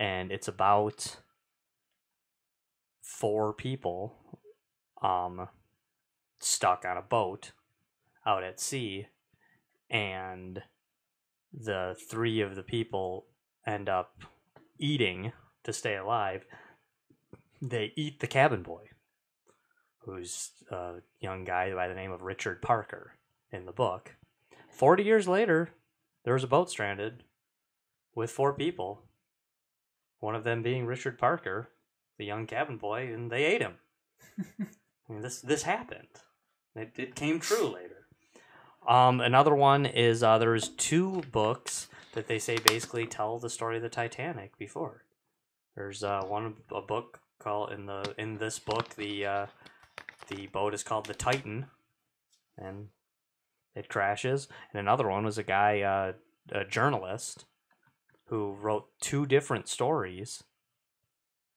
and it's about 4 people stuck on a boat out at sea, and the 3 of the people end up eating to stay alive. They eat the cabin boy, who's a young guy by the name of Richard Parker in the book. 40 years later, there was a boat stranded with 4 people, one of them being Richard Parker, the young cabin boy, and they ate him. I mean, this happened. It came true later. Another one is there's 2 books that they say basically tell the story of the Titanic before. There's a book called in this book the boat is called the Titan, and it crashes. And another one was a guy, a journalist, who wrote 2 different stories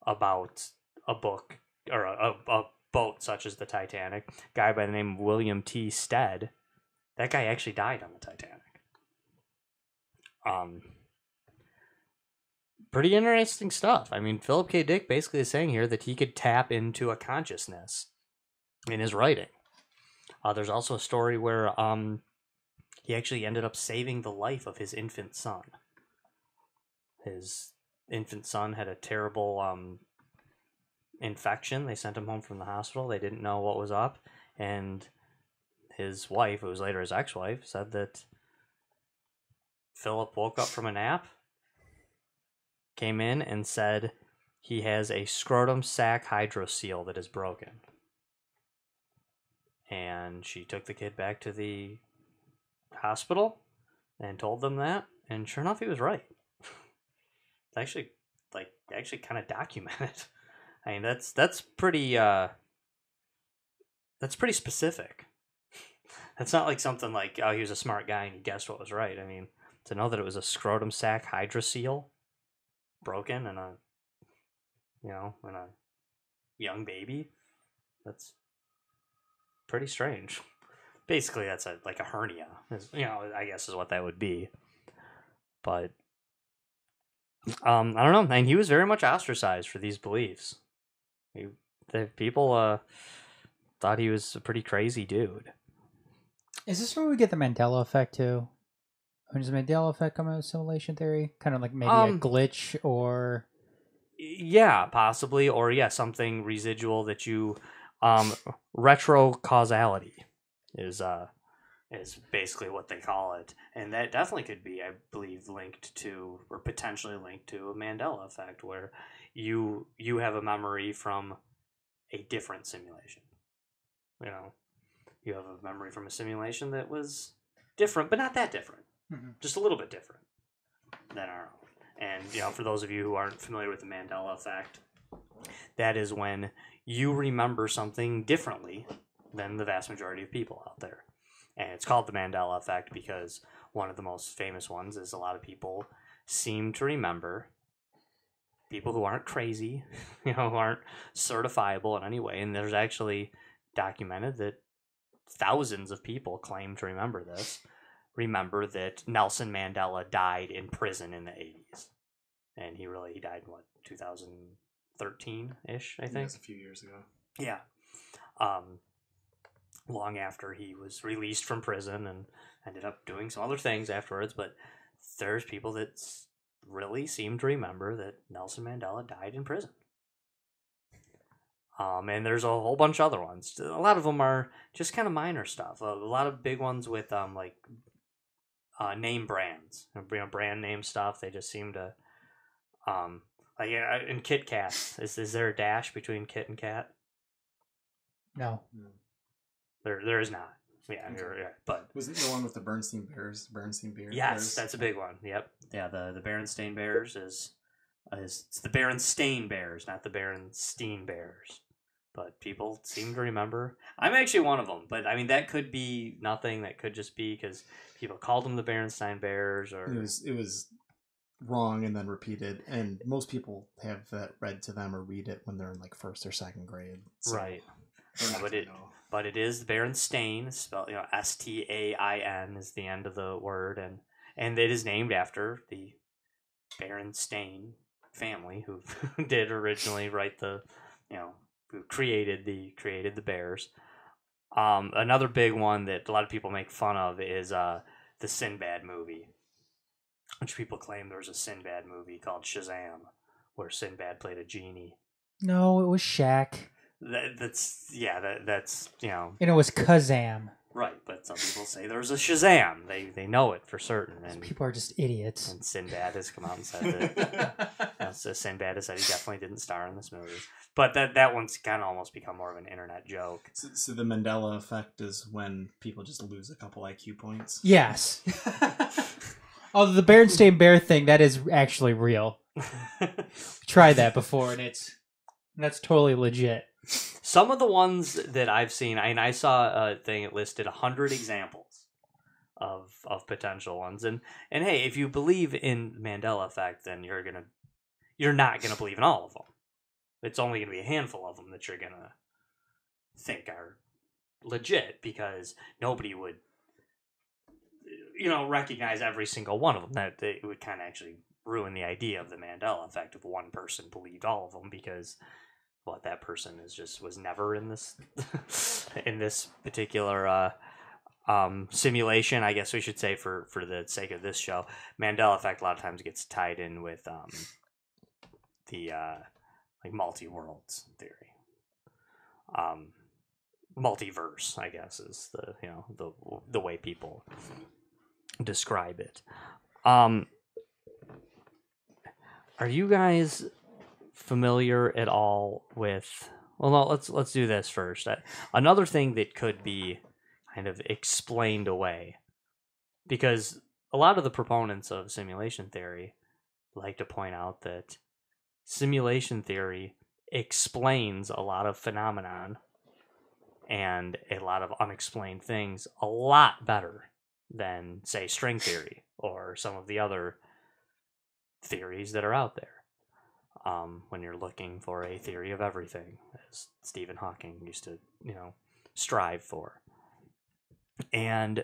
about a book or a boat such as the Titanic. A guy by the name of William T. Stead. That guy actually died on the Titanic. Pretty interesting stuff. I mean, Philip K. Dick basically is saying here that he could tap into a consciousness in his writing. There's also a story where he actually ended up saving the life of his infant son. His infant son had a terrible infection. They sent him home from the hospital. They didn't know what was up, and his wife, who was later his ex-wife, said that Philip woke up from a nap, came in, and said he has a scrotum sac hydrocele that is broken. And she took the kid back to the hospital and told them that, and sure enough, he was right. It's actually kind of documented. I mean, that's pretty specific. That's not like something like, oh, he was a smart guy and he guessed what was right. I mean, to know that it was a scrotum sac hydrocele broken in a young baby, that's pretty strange. Basically, that's like a hernia, I guess is what that would be. But I don't know. And he was very much ostracized for these beliefs. The people thought he was a pretty crazy dude.
Is this where we get the Mandela effect too? I mean, does the Mandela effect come out of simulation theory? Kind of like maybe a glitch, or
yeah, possibly, or yeah, something residual that you retrocausality is basically what they call it, and that definitely could be, I believe, linked to, or potentially linked to, a Mandela effect, where you have a memory from a different simulation. You have a memory from a simulation that was different, but not that different.
Mm-hmm.
Just a little bit different than our own. And, for those of you who aren't familiar with the Mandela effect, that is when you remember something differently than the vast majority of people out there. And it's called the Mandela effect because one of the most famous ones is a lot of people seem to remember, people who aren't crazy, who aren't certifiable in any way. And there's actually documented that thousands of people claim to remember that Nelson Mandela died in prison in the 80s. And he died in, 2013-ish, I think?
That's a few years ago.
Yeah. Long after he was released from prison and ended up doing some other things afterwards. But there's people that really seem to remember that Nelson Mandela died in prison. And there's a whole bunch of other ones. A lot of them are just kind of minor stuff. A lot of big ones with name brands, brand name stuff. They just seem to, in Kit Kats, is there a dash between Kit and Kat?
no?
There is not. Yeah,
Okay.
you're right. But
Wasn't the one with the Bernstein Bears? Bernstein Bears.
yes, that's a big one. Yep. Yeah, the Berenstain Bears is it's the Berenstain Bears, not the Berenstein Bears. But people seem to remember. I'm actually one of them, but I mean that could be nothing. That could just be because people called them the Berenstain Bears, or
It was wrong and then repeated, and most people have that read to them or read it when they're in like 1st or 2nd grade. So
right.
they're not
But
gonna
it
know.
but it is Berenstain, spelled Stain is the end of the word, and it is named after the Berenstain family who did originally write who created the Bears. Another big one that a lot of people make fun of is the Sinbad movie, which people claim there was a Sinbad movie called Shazam, where Sinbad played a genie.
No, it was Shaq.
That's
And it was Kazam.
right, but some people say there's a Shazam. They know it for certain, and
People are just idiots.
and Sinbad has come out and said that so Sinbad has said he definitely didn't star in this movie. But that one's kind of almost become more of an internet joke.
So the Mandela effect is when people just lose a couple IQ points.
Yes. Although the Berenstain Bear thing, that is actually real. Tried that before, and that's totally legit.
Some of the ones that I've seen, and I saw a thing that listed 100 examples of potential ones, and hey, if you believe in Mandela effect, then you're not gonna believe in all of them. It's only gonna be a handful of them that you're gonna think are legit, because nobody would recognize every single one of them. That it would kind of actually ruin the idea of the Mandela effect if one person believed all of them, because that person was never in this in this particular simulation. I guess we should say, for the sake of this show, Mandela effect a lot of times gets tied in with the multi-worlds theory. Multiverse, I guess, is the way people describe it. Are you guys familiar at all with? Well, no. Let's do this first. Another thing that could be kind of explained away, because a lot of the proponents of simulation theory like to point out that simulation theory explains a lot of phenomenon and a lot of unexplained things a lot better than, say, string theory or some of the other theories that are out there. When you're looking for a theory of everything, as Stephen Hawking used to, strive for. And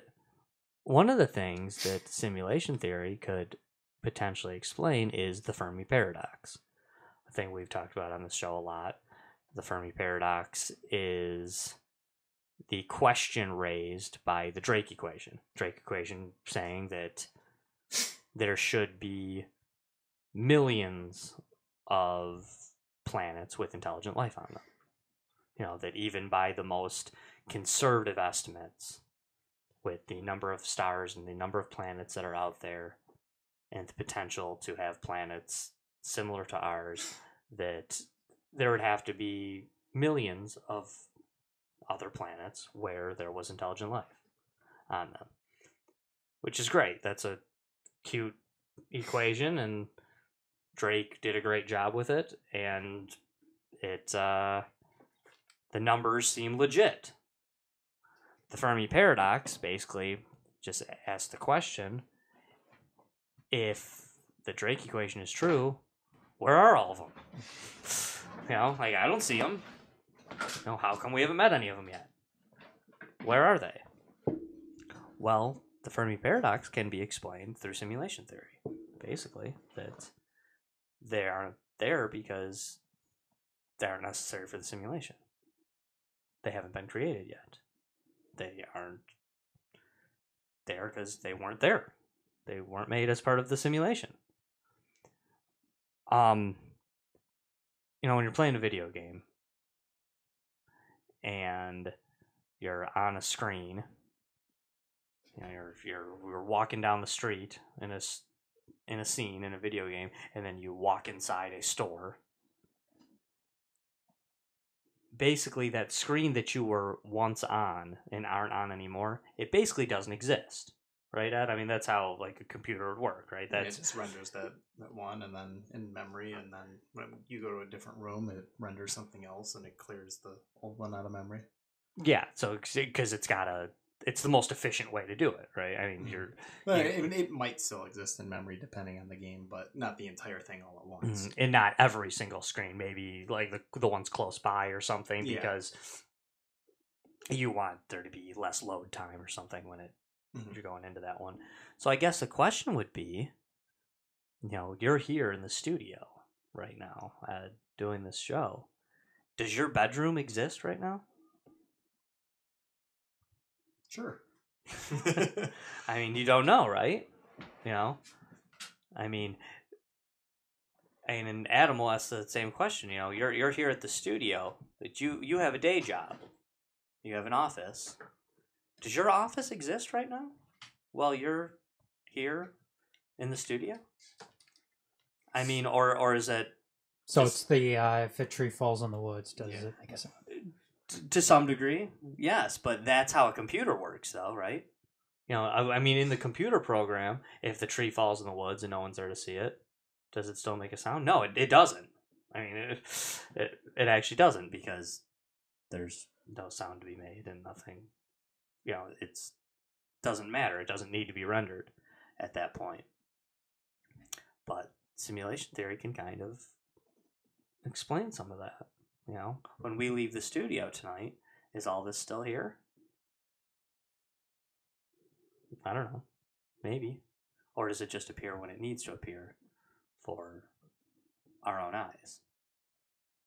one of the things that simulation theory could potentially explain is the Fermi paradox. A thing we've talked about on the show a lot. The Fermi paradox is the question raised by the Drake equation. Drake equation saying that there should be millions of planets with intelligent life on them. That even by the most conservative estimates, with the number of stars and the number of planets that are out there, and the potential to have planets similar to ours, that there would have to be millions of other planets where there was intelligent life on them. Which is great. That's a cute equation, and Drake did a great job with it, and the numbers seem legit. The Fermi paradox basically just asks the question, if the Drake equation is true, where are all of them? I don't see them. How come we haven't met any of them yet? Where are they? Well, the Fermi paradox can be explained through simulation theory. Basically, that they aren't there because they aren't necessary for the simulation. They haven't been created yet. They aren't there because they weren't there. They weren't made as part of the simulation. When you're playing a video game and you're on a screen, you're walking down the street in a scene in a video game, and then you walk inside a store. Basically, that screen that you were once on and aren't on anymore, it basically doesn't exist, right, Ed? I mean, that's how a computer would work, right?
It just renders that one, and then in memory, and then when you go to a different room, it renders something else, and it clears the old one out of memory.
Yeah, so because it's the most efficient way to do it, right? I mean,
it might still exist in memory depending on the game, but not the entire thing all at once.
And not every single screen, maybe the ones close by or something, because you want there to be less load time or something when you're going into that one. So I guess the question would be, you're here in the studio, right now doing this show. Does your bedroom exist right now?
Sure.
I mean, you don't know, right? You know? I mean, and Adam will ask the same question. You know, you're here at the studio, but you have a day job. You have an office. Does your office exist right now while you're here in the studio? I mean, or is it...
So it's the if a tree falls in the woods, does it? I guess.
To some degree, yes, but that's how a computer works, though, right? You know, I mean, in the computer program, if the tree falls in the woods and no one's there to see it, does it still make a sound? No, it doesn't. I mean, it actually doesn't, because there's no sound to be made and nothing. You know, it's doesn't matter. It doesn't need to be rendered at that point. But simulation theory can kind of explain some of that. You know, when we leave the studio tonight, is all this still here? I don't know. Maybe. Or does it just appear when it needs to appear for our own eyes?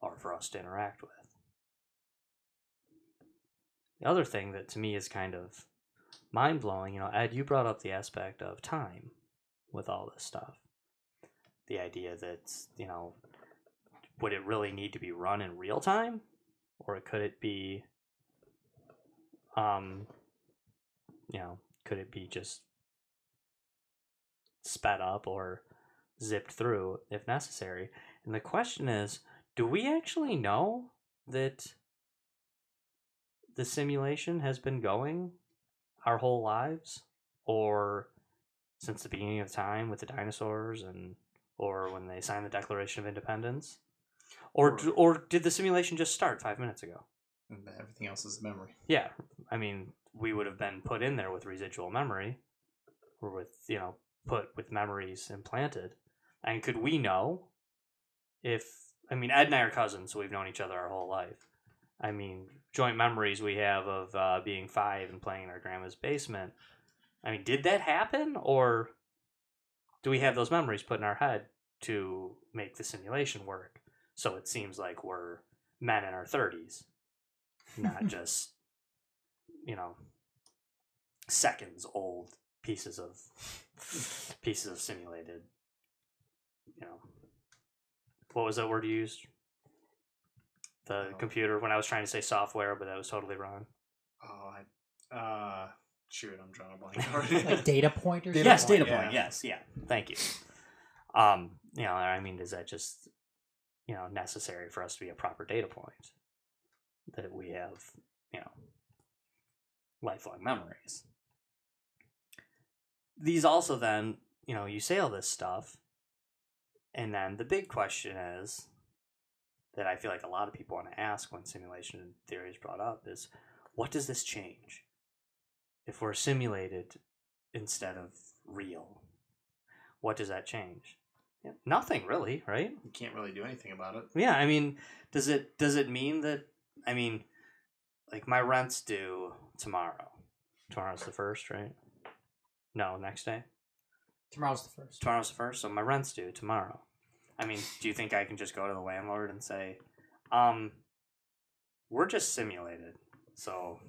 Or for us to interact with? The other thing that to me is kind of mind-blowing, you know, Ed, you brought up the aspect of time with all this stuff. The idea that, you know, would it really need to be run in real time? Or could it be, you know, could it be just sped up or zipped through if necessary? And the question is, do we actually know that the simulation has been going our whole lives, or since the beginning of time with the dinosaurs, and or when they signed the Declaration of Independence, or did the simulation just start 5 minutes ago?
And everything else is memory.
Yeah, I mean, we would have been put in there with residual memory, or with, you know, put with memories implanted. And could we know if, I mean, Ed and I are cousins, so we've known each other our whole life. I mean, joint memories we have of being 5 and playing in our grandma's basement. I mean, did that happen, or do we have those memories put in our head to make the simulation work? So it seems like we're men in our 30s, not just, you know, seconds old pieces of simulated, you know, what was that word you used? The computer, when I was trying to say software, but that was totally wrong.
Oh, shoot, I'm drawing a blank already.
Like data point or something?
Yes, data point. Yes, yeah. Thank you. You know, I mean, is that just, you know, necessary for us to be a proper data point? That we have, you know, lifelong memories. These also then, you know, you say all this stuff, and then the big question is, that I feel like a lot of people want to ask when simulation theory is brought up, is, what does this change? If we're simulated instead of real, what does that change? Yeah, nothing really, right?
You can't really do anything about it.
Yeah, I mean, does it mean that, I mean, like, my rent's due tomorrow. Tomorrow's the 1st, right? No, next day?
Tomorrow's the 1st.
Tomorrow's the 1st, so my rent's due tomorrow. I mean, do you think I can just go to the landlord and say, we're just simulated, so,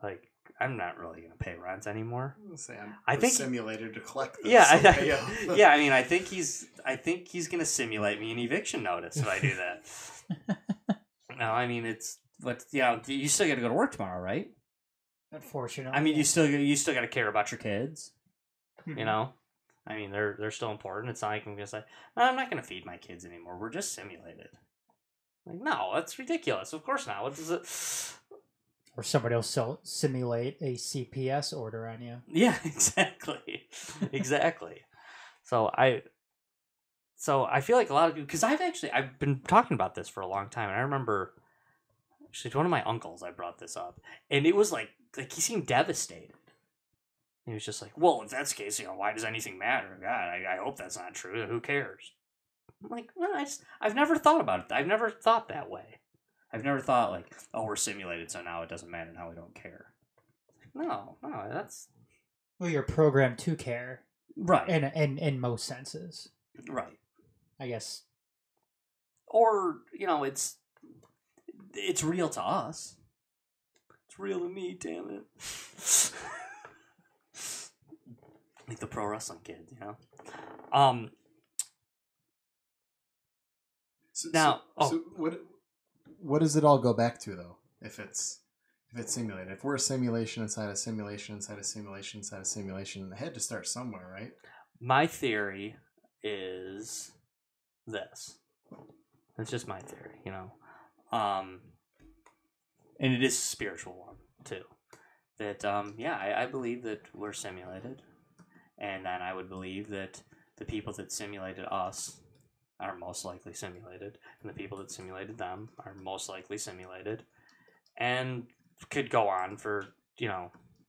like, I'm not really going to pay rent anymore.
I think simulated to collect this.
Yeah, yeah. I mean, I think he's going to simulate me an eviction notice if I do that. No, I mean, but you know, you still got to go to work tomorrow, right?
Unfortunately,
I mean, you still got to care about your kids. Mm-hmm. You know, I mean, they're still important. It's not like I'm going to say, I'm not going to feed my kids anymore. We're just simulated. Like, no, that's ridiculous. Of course not. What does it?
Or somebody will simulate a CPS order on you.
Yeah, exactly. Exactly. So I feel like a lot of people, because I've been talking about this for a long time, and I remember actually to one of my uncles I brought this up, and it was like he seemed devastated. He was just like, well, if that's the case, you know, why does anything matter? God, I hope that's not true. Who cares? I'm like, no, I've never thought about it. I've never thought that way. I've never thought like, oh, we're simulated, so now it doesn't matter, now we don't care. No, that's...
Well, you're programmed to care.
Right.
In most senses.
Right.
I guess
or it's real to us. It's real to me, damn it. Like the pro wrestling kids, Now,
so what does it all go back to though? If it's simulated, if we're a simulation inside a simulation inside a simulation inside a simulation, it had to start somewhere, right?
my theory is this. It's just my theory, and it is a spiritual one too. That I believe that we're simulated, and then I would believe that the people that simulated us are most likely simulated, and the people that simulated them are most likely simulated, and could go on for,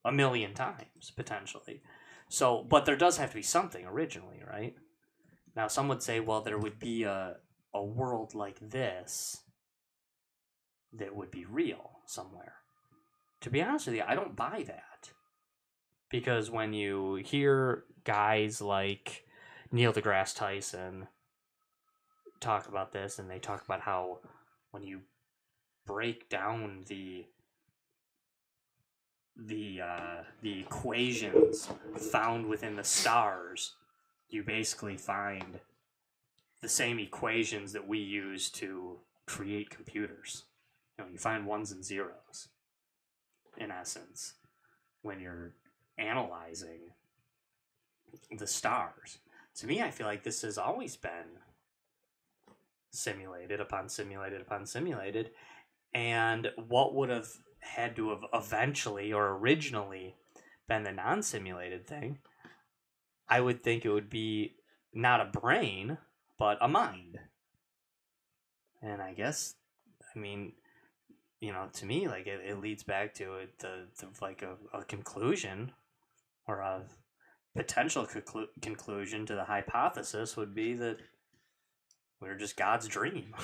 a million times, potentially. So, but there does have to be something originally, right? Now, some would say, well, there would be a world like this that would be real somewhere. To be honest with you, I don't buy that. Because when you hear guys like Neil deGrasse Tyson talk about this, and they talk about how when you break down the equations found within the stars, you basically find the same equations that we use to create computers. You find ones and zeros, in essence, when you're analyzing the stars. To me, I feel like this has always been simulated upon simulated upon simulated, and what would have had to have eventually or originally been the non-simulated thing, I would think it would be not a brain, but a mind. And I guess, to me, like, it leads back to a conclusion, or a potential conclusion to the hypothesis would be that we're just God's dream.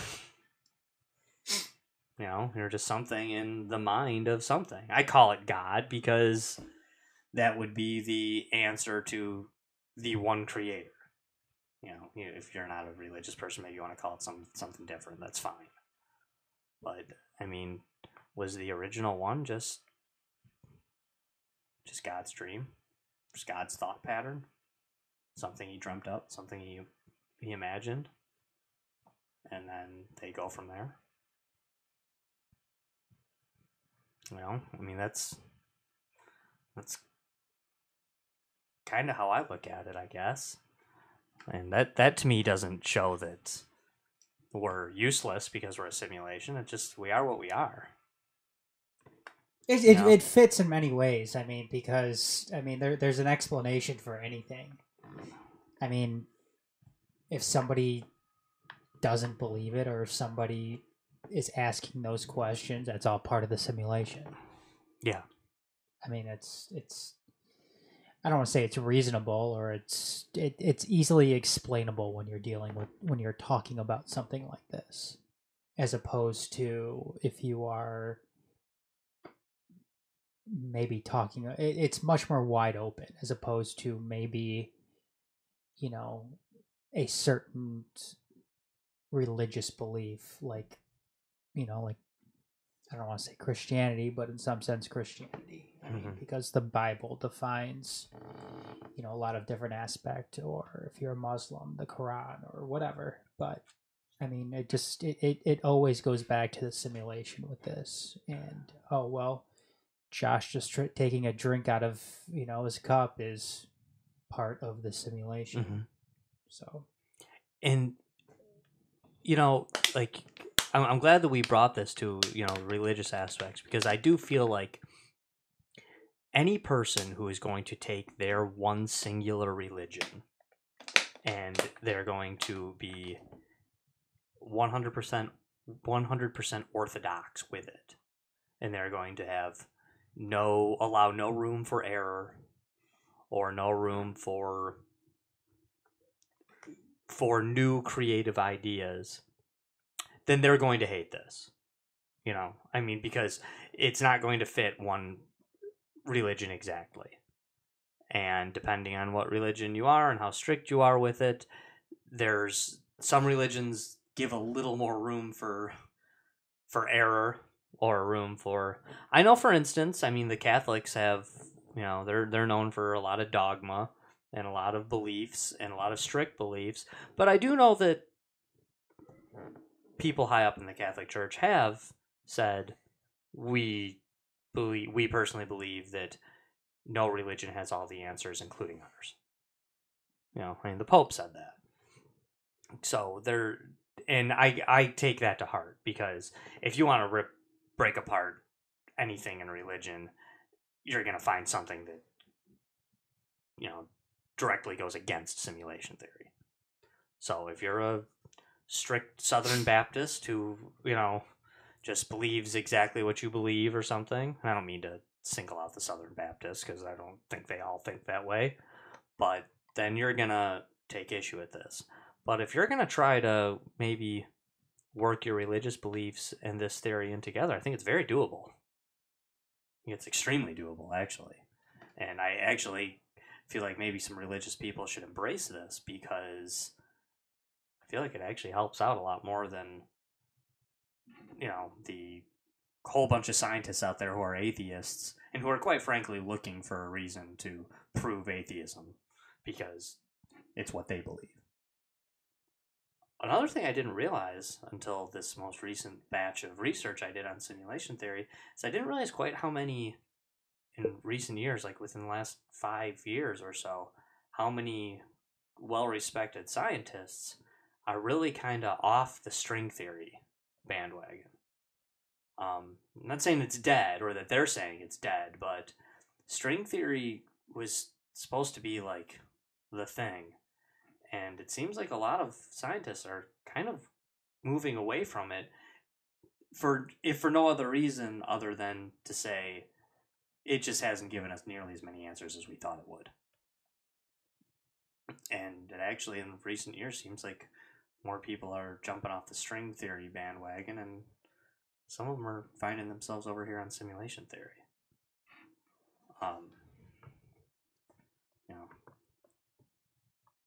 You're just something in the mind of something. I call it God because that would be the answer to the one creator. If you're not a religious person, maybe you want to call it something different. That's fine. But was the original one just God's dream? Just God's thought pattern? Something he dreamt up? Something he imagined? And then they go from there? That's kind of how I look at it, I guess. And that to me doesn't show that we're useless because we're a simulation. It just, we are what we are.
It fits in many ways. Because there's an explanation for anything. If somebody doesn't believe it, or if somebody is asking those questions, that's all part of the simulation.
Yeah.
It's I don't want to say it's reasonable, or it's easily explainable when you're talking about something like this, as opposed to if you are maybe talking, it's much more wide open, as opposed to maybe a certain religious belief, like I don't want to say Christianity, but in some sense Christianity. Because the Bible defines, a lot of different aspects, or if you're a Muslim, the Quran or whatever. But it always goes back to the simulation with this. And Josh just taking a drink out of his cup is part of the simulation.
Mm-hmm.
So,
and I'm glad that we brought this to religious aspects, because I do feel like any person who is going to take their one singular religion and they're going to be 100% orthodox with it, and they're going to have allow no room for error, or no room for new creative ideas, then they're going to hate this. Because it's not going to fit one religion exactly. And depending on what religion you are and how strict you are with it, there's some religions give a little more room for error, or room for, I know, for instance, I mean, the Catholics have, they're known for a lot of dogma and a lot of beliefs and a lot of strict beliefs, but I do know that people high up in the Catholic Church have said, we personally believe that no religion has all the answers, including ours. I mean, the Pope said that. So and I take that to heart, because if you want to break apart anything in religion, you're going to find something that, directly goes against simulation theory. So if you're a strict Southern Baptist who, just believes exactly what you believe or something, and I don't mean to single out the Southern Baptists, because I don't think they all think that way, but then you're going to take issue with this. But if you're going to try to maybe work your religious beliefs and this theory in together, I think it's very doable. I think it's extremely doable, actually. And I actually feel like maybe some religious people should embrace this, because I feel like it actually helps out a lot more than, the whole bunch of scientists out there who are atheists and who are, quite frankly, looking for a reason to prove atheism because it's what they believe. Another thing I didn't realize until this most recent batch of research I did on simulation theory is I didn't realize quite how many, in recent years, like within the last 5 years or so, how many well-respected scientists are really kind of off the string theory bandwagon. I'm not saying it's dead, or that they're saying it's dead, but string theory was supposed to be like the thing. And it seems like a lot of scientists are kind of moving away from it, if for no other reason other than to say it just hasn't given us nearly as many answers as we thought it would. And it actually, in recent years, seems like more people are jumping off the string theory bandwagon, and some of them are finding themselves over here on simulation theory.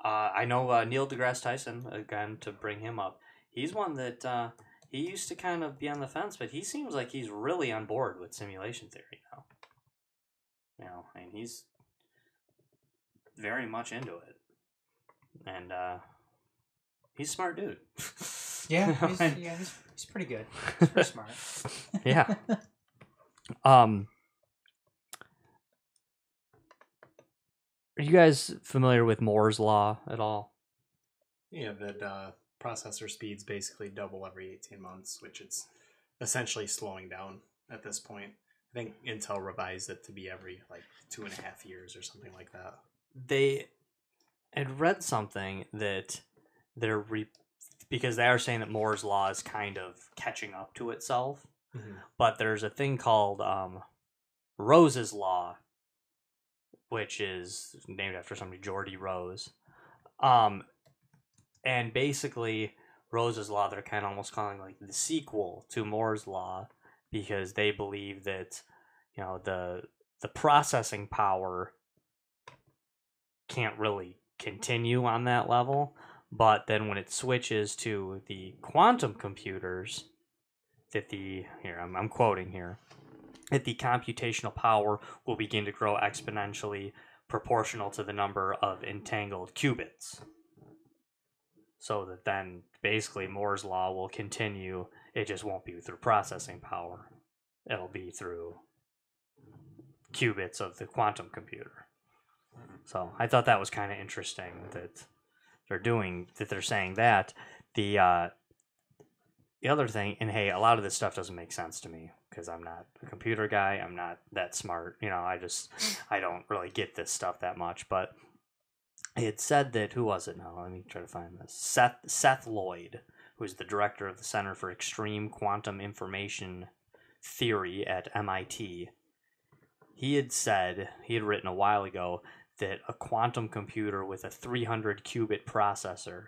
I know Neil deGrasse Tyson, again, to bring him up, he's one that he used to kind of be on the fence, but he seems like he's really on board with simulation theory now. And he's very much into it. And he's a smart dude.
Yeah, he's pretty good. He's pretty smart.
Yeah. Are you guys familiar with Moore's Law at all?
Yeah, that processor speeds basically double every 18 months, which it's essentially slowing down at this point. I think Intel revised it to be every 2.5 years or something like that.
They had read something that because they are saying that Moore's Law is kind of catching up to itself, but there's a thing called Rose's Law, which is named after somebody, Geordie Rose. And basically, Rose's Law, they're kind of almost calling like the sequel to Moore's Law, because they believe that, the processing power can't really continue on that level. But then when it switches to the quantum computers, that I'm quoting here, that the computational power will begin to grow exponentially proportional to the number of entangled qubits. So that then basically Moore's Law will continue. It just won't be through processing power. It'll be through qubits of the quantum computer. So I thought that was kind of interesting that they're saying that. The other thing, and hey, a lot of this stuff doesn't make sense to me because I'm not a computer guy. I'm not that smart. I don't really get this stuff that much. But it said that, who was it now? Let me try to find this. Seth Lloyd, who's the director of the Center for Extreme Quantum Information Theory at MIT. He had written a while ago that a quantum computer with a 300 qubit processor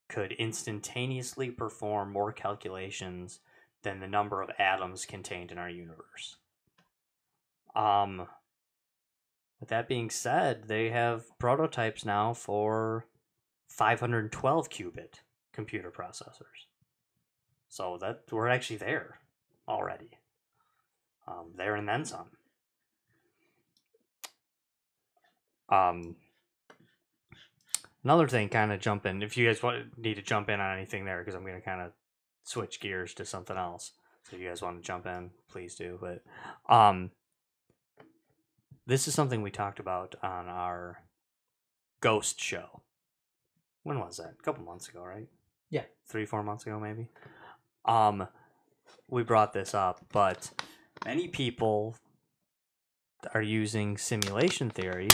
could instantaneously perform more calculations than the number of atoms contained in our universe. With that being said, they have prototypes now for 512 qubit computer processors. So that we're actually there already. There and then some. Another thing, kind of jump in. If you guys need to jump in on anything there, because I'm going to kind of switch gears to something else. So if you guys want to jump in, please do. But this is something we talked about on our Ghost show. When was that? A couple months ago, right?
Yeah.
3-4 months ago, maybe. We brought this up, but many people are using simulation theory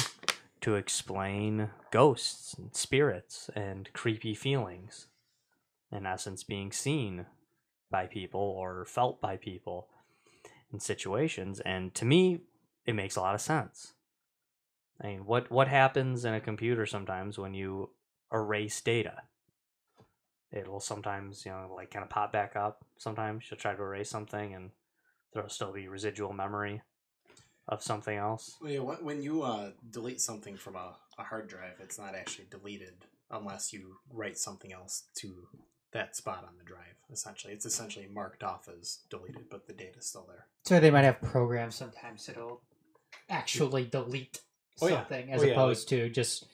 to explain ghosts and spirits and creepy feelings. In essence, being seen by people or felt by people in situations. And to me, it makes a lot of sense. I mean, what happens in a computer sometimes when you erase data? It will sometimes, like kind of pop back up. Sometimes you'll try to erase something and there'll still be residual memory of something else.
Well, yeah, when you delete something from a hard drive, it's not actually deleted unless you write something else to that spot on the drive. Essentially, it's essentially marked off as deleted, but the data's still there.
So they might have programs sometimes that'll actually delete something as opposed to just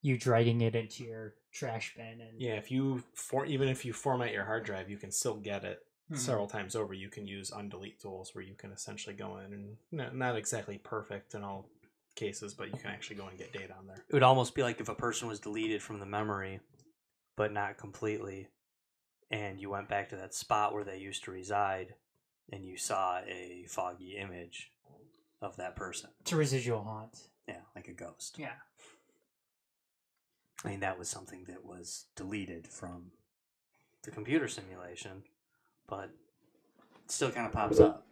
you dragging it into your trash bin. And
Yeah, even if you format your hard drive, you can still get it several times over. You can use undelete tools where you can essentially go in and not exactly perfect in all cases, but you can actually go and get data on there.
It would almost be like if a person was deleted from the memory, but not completely, and you went back to that spot where they used to reside, and you saw a foggy image of that person.
it's a residual haunt.
Yeah, like a ghost.
Yeah.
I mean, that was something that was deleted from the computer simulation, but it still kind of pops up.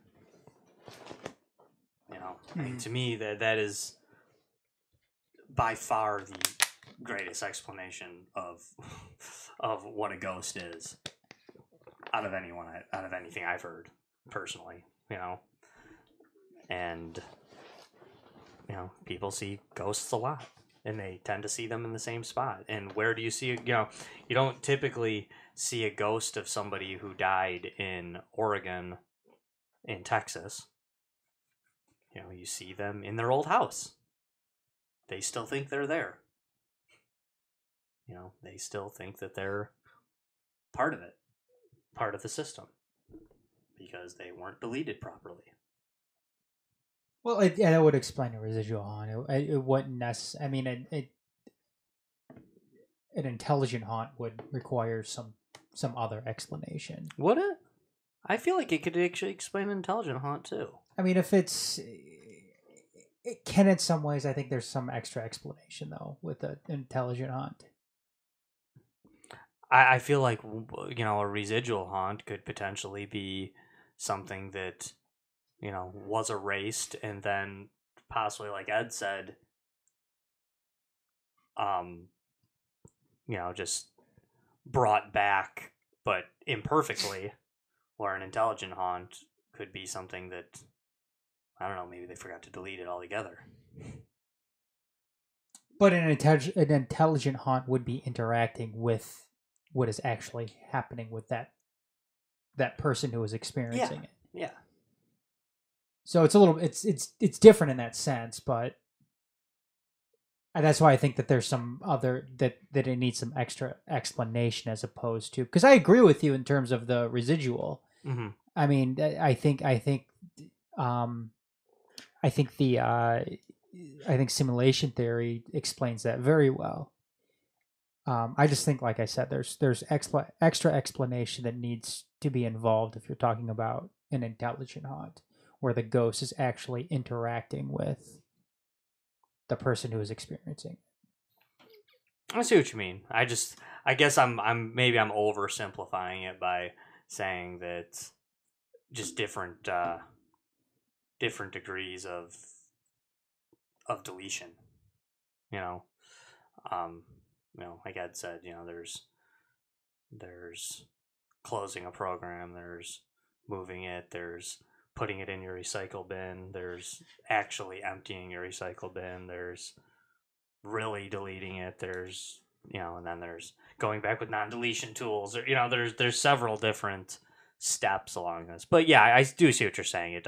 I mean, to me, that is by far the greatest explanation of what a ghost is out of anything I've heard personally. And people see ghosts a lot, and they tend to see them in the same spot. And where do you see it? You don't typically see a ghost of somebody who died in Oregon, in Texas. You see them in their old house. They still think they're there. They still think that they're part of it, part of the system, because they weren't deleted properly.
Well, that would explain a residual haunt. It wouldn't necessarily. I mean, an intelligent haunt would require some other explanation.
Would it? I feel like it could actually explain an intelligent haunt too.
I mean, it can in some ways. I think there's some extra explanation though with an intelligent haunt.
I feel like a residual haunt could potentially be something that was erased and then possibly, like Ed said, just brought back, but imperfectly. Or an intelligent haunt could be something that, I don't know, maybe they forgot to delete it altogether.
But an intelligent haunt would be interacting with what is actually happening with that person who is experiencing it.
Yeah.
So it's a little it's different in that sense, but that's why I think that there's some other that it needs some extra explanation as opposed to, because I agree with you in terms of the residual.
Mm-hmm.
I mean, I think simulation theory explains that very well. I just think, like I said, there's extra explanation that needs to be involved if you're talking about an intelligent haunt, where the ghost is actually interacting with the person who is experiencing it.
I see what you mean. I guess I'm oversimplifying it by saying that just different degrees of deletion. Like Ed said, there's closing a program, there's moving it, there's putting it in your recycle bin, there's actually emptying your recycle bin, there's really deleting it, there's and then there's going back with non-deletion tools, or there's several different steps along this. But yeah, I do see what you're saying.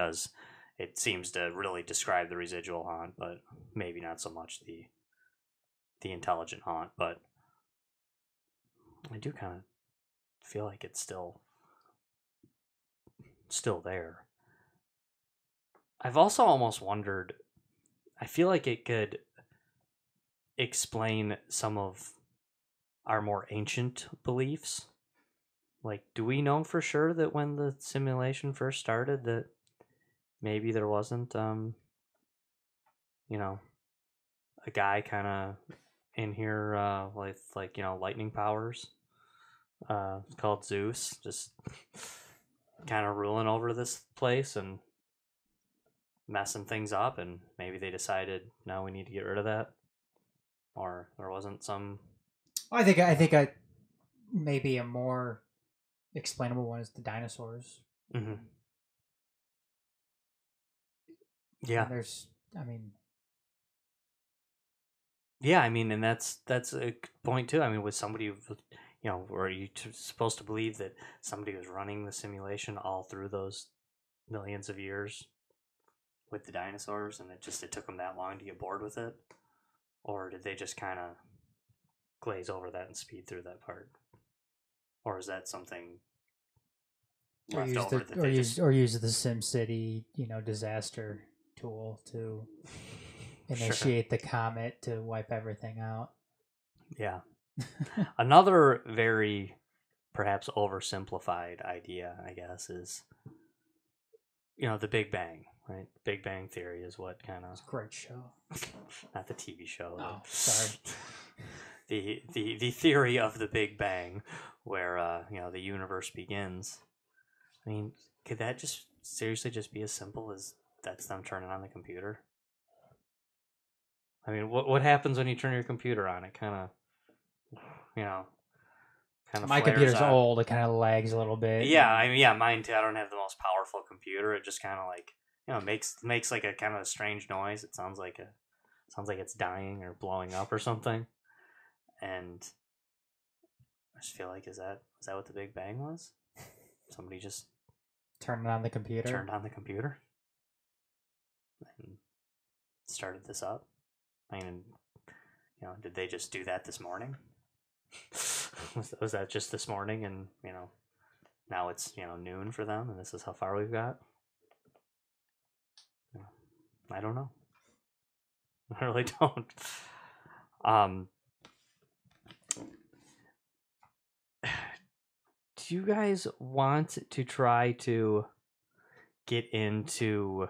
It seems to really describe the residual haunt, but maybe not so much the intelligent haunt. But I do kind of feel like it's still there. I've also almost wondered, I feel like it could explain some of our more ancient beliefs. Like, do we know for sure that when the simulation first started that maybe there wasn't a guy kind of in here with lightning powers called Zeus, just kind of ruling over this place and messing things up, and maybe they decided, no, we need to get rid of that, or there wasn't some.
I think maybe a more explainable one is the dinosaurs.
Mm-hmm. Yeah, and that's a point too. I mean, was somebody, were you supposed to believe that somebody was running the simulation all through those millions of years with the dinosaurs, and it took them that long to get bored with it? Or did they just kind of glaze over that and speed through that part? Or is that something left over that they
use the SimCity, disaster tool to initiate the comet to wipe everything out?
Yeah. Another very perhaps oversimplified idea, I guess, is the Big Bang, right? Big Bang Theory is what kind of...
It's a great show.
Not the TV show.
Oh, sorry.
the theory of the Big Bang, where the universe begins. I mean, could that just seriously just be as simple as that's them turning on the computer? I mean, what happens when you turn your computer on? It kind of
my computer's old. It kind of lags a little bit.
Yeah, mine too. I don't have the most powerful computer. It just kind of makes like a kind of a strange noise. It sounds like it's dying or blowing up or something. And I just feel like, is that what the Big Bang was? Somebody just
turned on the computer
and started this up. I mean, did they just do that this morning? was that just this morning, and now it's noon for them, and this is how far we've got? I don't know. I really don't. Do you guys want to try to get into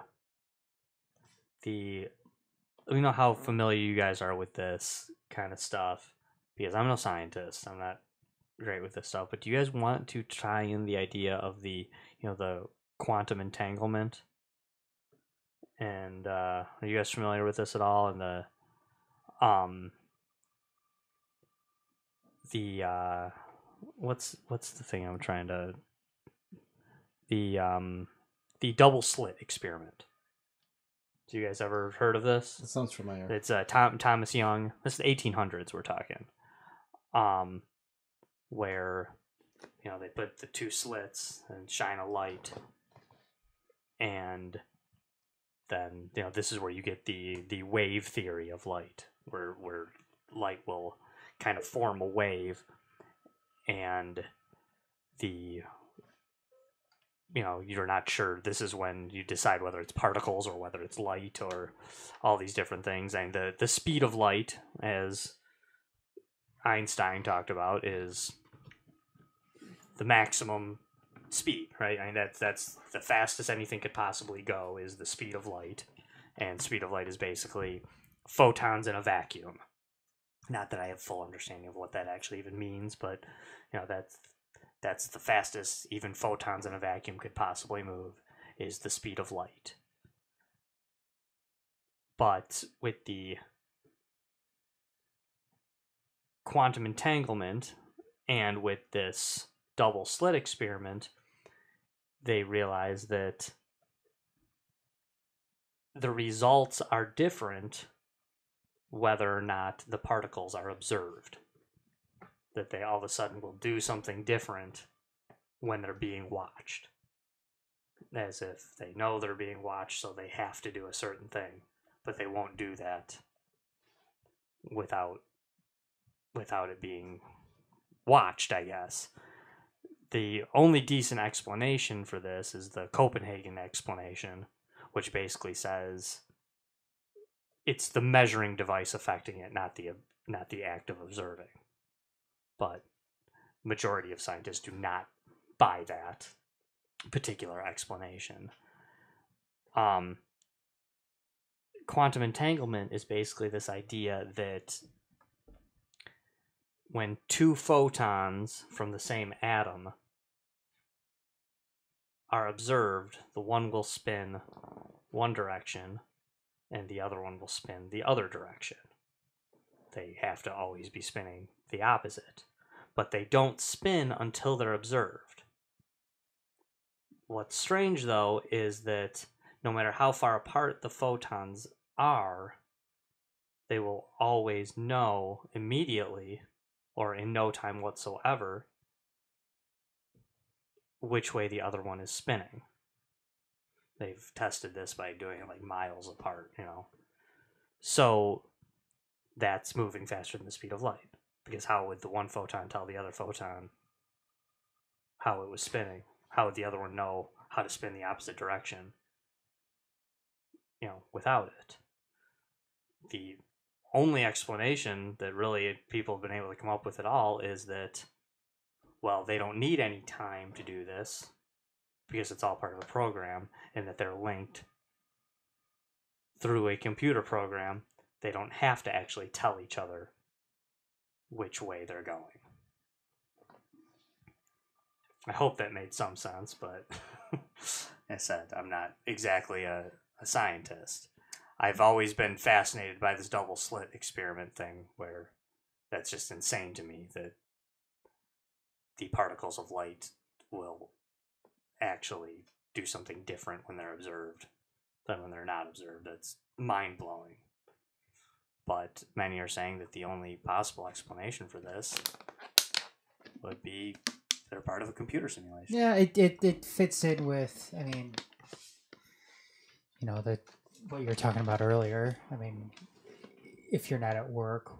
how familiar you guys are with this kind of stuff? Because I'm no scientist. I'm not great with this stuff. But do you guys want to try in the idea of the quantum entanglement? And are you guys familiar with this at all? And the what's the thing I'm trying to... the double slit experiment. Do you guys ever heard of this?
That sounds familiar.
It's Thomas Young. This is the 1800s we're talking. Where they put the two slits and shine a light, and then this is where you get the wave theory of light, where light will kind of form a wave, and you're not sure. This is when you decide whether it's particles or whether it's light or all these different things. And the speed of light, as Einstein talked about, is the maximum speed, right? I mean, that's the fastest anything could possibly go, is the speed of light. And speed of light is basically photons in a vacuum. Not that I have full understanding of what that actually even means, but that's the fastest even photons in a vacuum could possibly move, is the speed of light. But with the quantum entanglement and with this double slit experiment, they realize that the results are different whether or not the particles are observed. that they all of a sudden will do something different when they're being watched. As if they know they're being watched, so they have to do a certain thing, but they won't do that without it being watched, I guess. The only decent explanation for this is the Copenhagen explanation, which basically says it's the measuring device affecting it, not the act of observing. But majority of scientists do not buy that particular explanation. Quantum entanglement is basically this idea that when two photons from the same atom are observed, the one will spin one direction and the other one will spin the other direction. They have to always be spinning the opposite, but they don't spin until they're observed. What's strange, though, is that no matter how far apart the photons are, they will always know immediately, or in no time whatsoever, which way the other one is spinning. They've tested this by doing it like miles apart, So that's moving faster than the speed of light. Because how would the one photon tell the other photon how it was spinning? How would the other one know how to spin the opposite direction, without it? The only explanation that really people have been able to come up with at all is that, well, they don't need any time to do this because it's all part of a program, and that they're linked through a computer program. They don't have to actually tell each other which way they're going. I hope that made some sense, but as I said, I'm not exactly a scientist. I've always been fascinated by this double slit experiment thing, where that's just insane to me that the particles of light will actually do something different when they're observed than when they're not observed. That's mind-blowing. But many are saying that the only possible explanation for this would be they're part of a computer simulation.
Yeah, it fits in with, what you were talking about earlier. If you're not at work,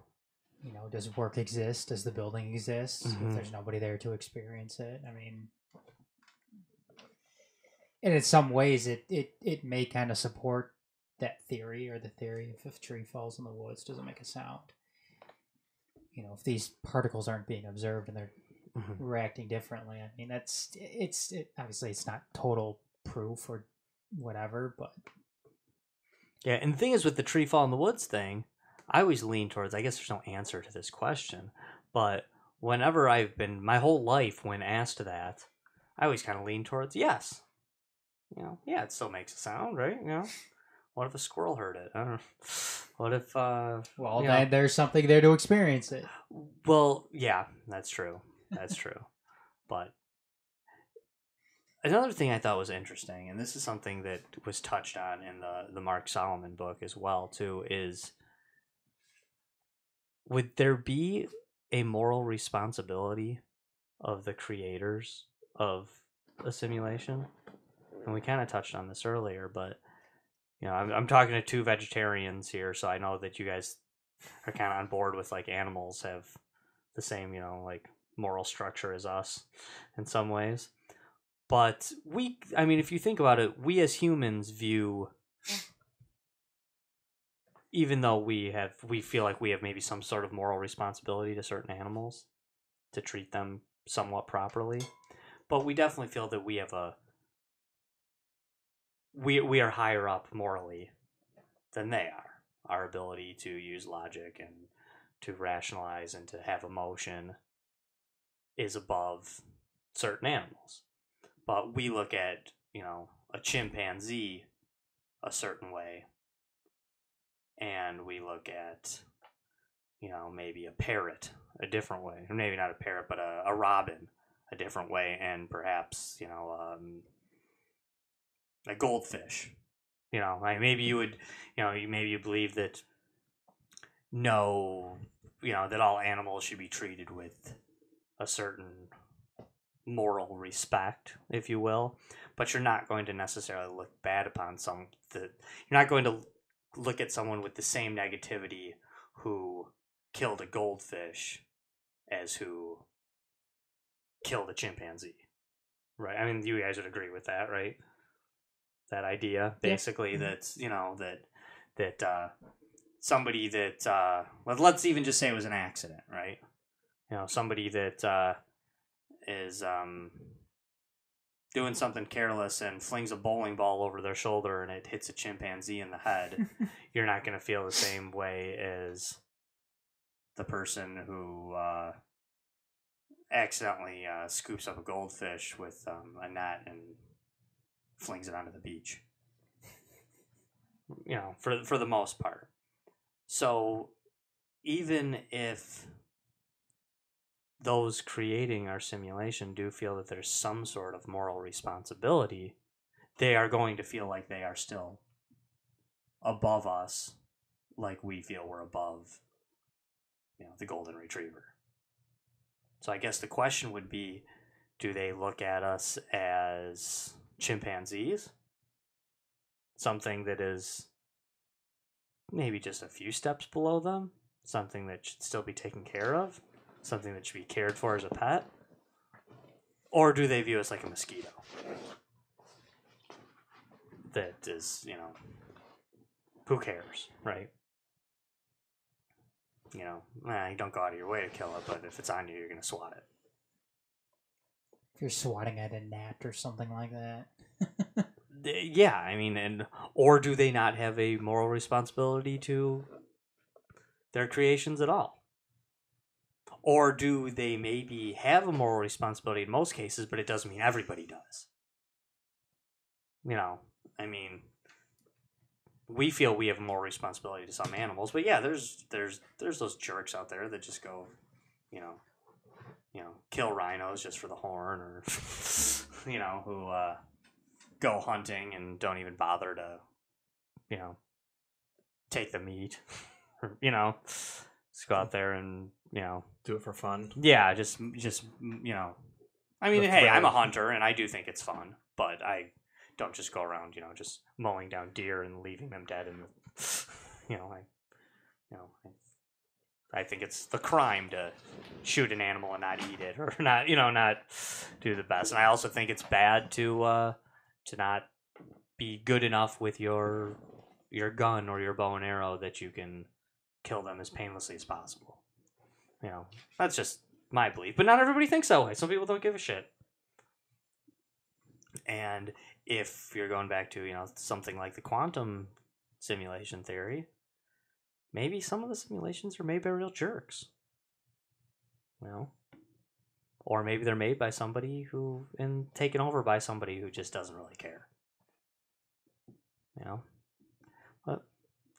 does work exist? Does the building exist?
Mm-hmm.
If there's nobody there to experience it, and in some ways it may kind of support that theory, or the theory if a tree falls in the woods, does it make a sound? If these particles aren't being observed and they're reacting differently, obviously it's not total proof or whatever, but
yeah. And the thing is, with the tree fall in the woods thing, I always lean towards, I guess there's no answer to this question, but whenever I've been, my whole life, when asked that, I always kind of lean towards yes. Yeah, it still makes a sound, right? What if a squirrel heard it? I don't know. What if,
then there's something there to experience it.
Well, yeah, that's true. That's true. But another thing I thought was interesting, and this is something that was touched on in the Mark Solomon book as well, too, is would there be a moral responsibility of the creators of a simulation? And we kind of touched on this earlier, but I'm talking to two vegetarians here, so I know that you guys are kind of on board with like animals have the same, like moral structure as us in some ways. But if you think about it, we as humans view, even though we feel like we have maybe some sort of moral responsibility to certain animals to treat them somewhat properly, but we definitely feel that we have we are higher up morally than they are. Our ability to use logic and to rationalize and to have emotion is above certain animals. But we look at, a chimpanzee a certain way, and we look at, maybe a parrot a different way. Or maybe not a parrot, but a robin a different way, and perhaps, a goldfish. Maybe you would, maybe you believe that that all animals should be treated with a certain moral respect, if you will, but you're not going to necessarily look bad upon you're not going to look at someone with the same negativity who killed a goldfish as who killed a chimpanzee, right? I mean, you guys would agree with that, right? That idea, basically,
Yeah.
that's, that somebody that, let's even just say it was an accident, right? Somebody that is doing something careless and flings a bowling ball over their shoulder and it hits a chimpanzee in the head, you're not going to feel the same way as the person who accidentally scoops up a goldfish with a net and flings it onto the beach. For the most part. So even if those creating our simulation do feel that there's some sort of moral responsibility, they are going to feel like they are still above us, like we feel we're above, the golden retriever. So I guess the question would be, do they look at us as chimpanzees? Something that is maybe just a few steps below them? Something that should still be taken care of? Something that should be cared for as a pet? Or do they view us like a mosquito? That is, who cares, right? You don't go out of your way to kill it, but if it's on you, you're going to swat it.
If you're swatting at a gnat or something like that.
Yeah, I mean, or do they not have a moral responsibility to their creations at all? Or do they maybe have a moral responsibility in most cases, but it doesn't mean everybody does? I mean, we feel we have a moral responsibility to some animals, but yeah, there's those jerks out there that just go, kill rhinos just for the horn, or who go hunting and don't even bother to, take the meat, or, just go out there and,
Do it for fun.
yeah, just I mean, hey, I'm a hunter and I do think it's fun, but I don't just go around, just mowing down deer and leaving them dead in the, I think it's the crime to shoot an animal and not eat it, or not, not do the best. And I also think it's bad to not be good enough with your gun or your bow and arrow that you can kill them as painlessly as possible. That's just my belief. But not everybody thinks that way. Some people don't give a shit. And if you're going back to, something like the quantum simulation theory, maybe some of the simulations are made by real jerks. Or maybe they're made by somebody and taken over by somebody who just doesn't really care. But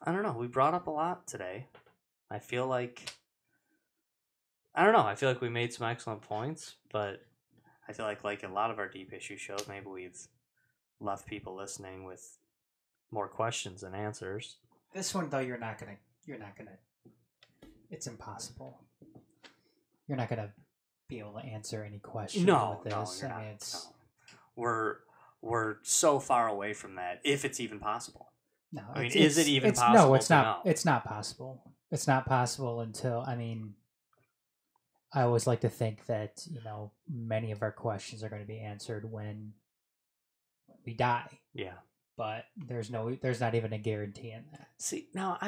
I don't know. We brought up a lot today. I feel like we made some excellent points, but I feel like a lot of our deep issue shows, maybe we've left people listening with more questions than answers.
This one though, you're not gonna. It's impossible. You're not gonna be able to answer any questions
No,
with this.
you're
I mean,
not.
it's
No. We're so far away from that, if it's even possible.
no.
I mean,
it's-
is it even
it's,
possible
No, it's
to
not.
know?
It's not possible. It's not possible until. I mean, I always like to think that many of our questions are going to be answered when we die.
Yeah.
But there's not even a guarantee in that.
See, now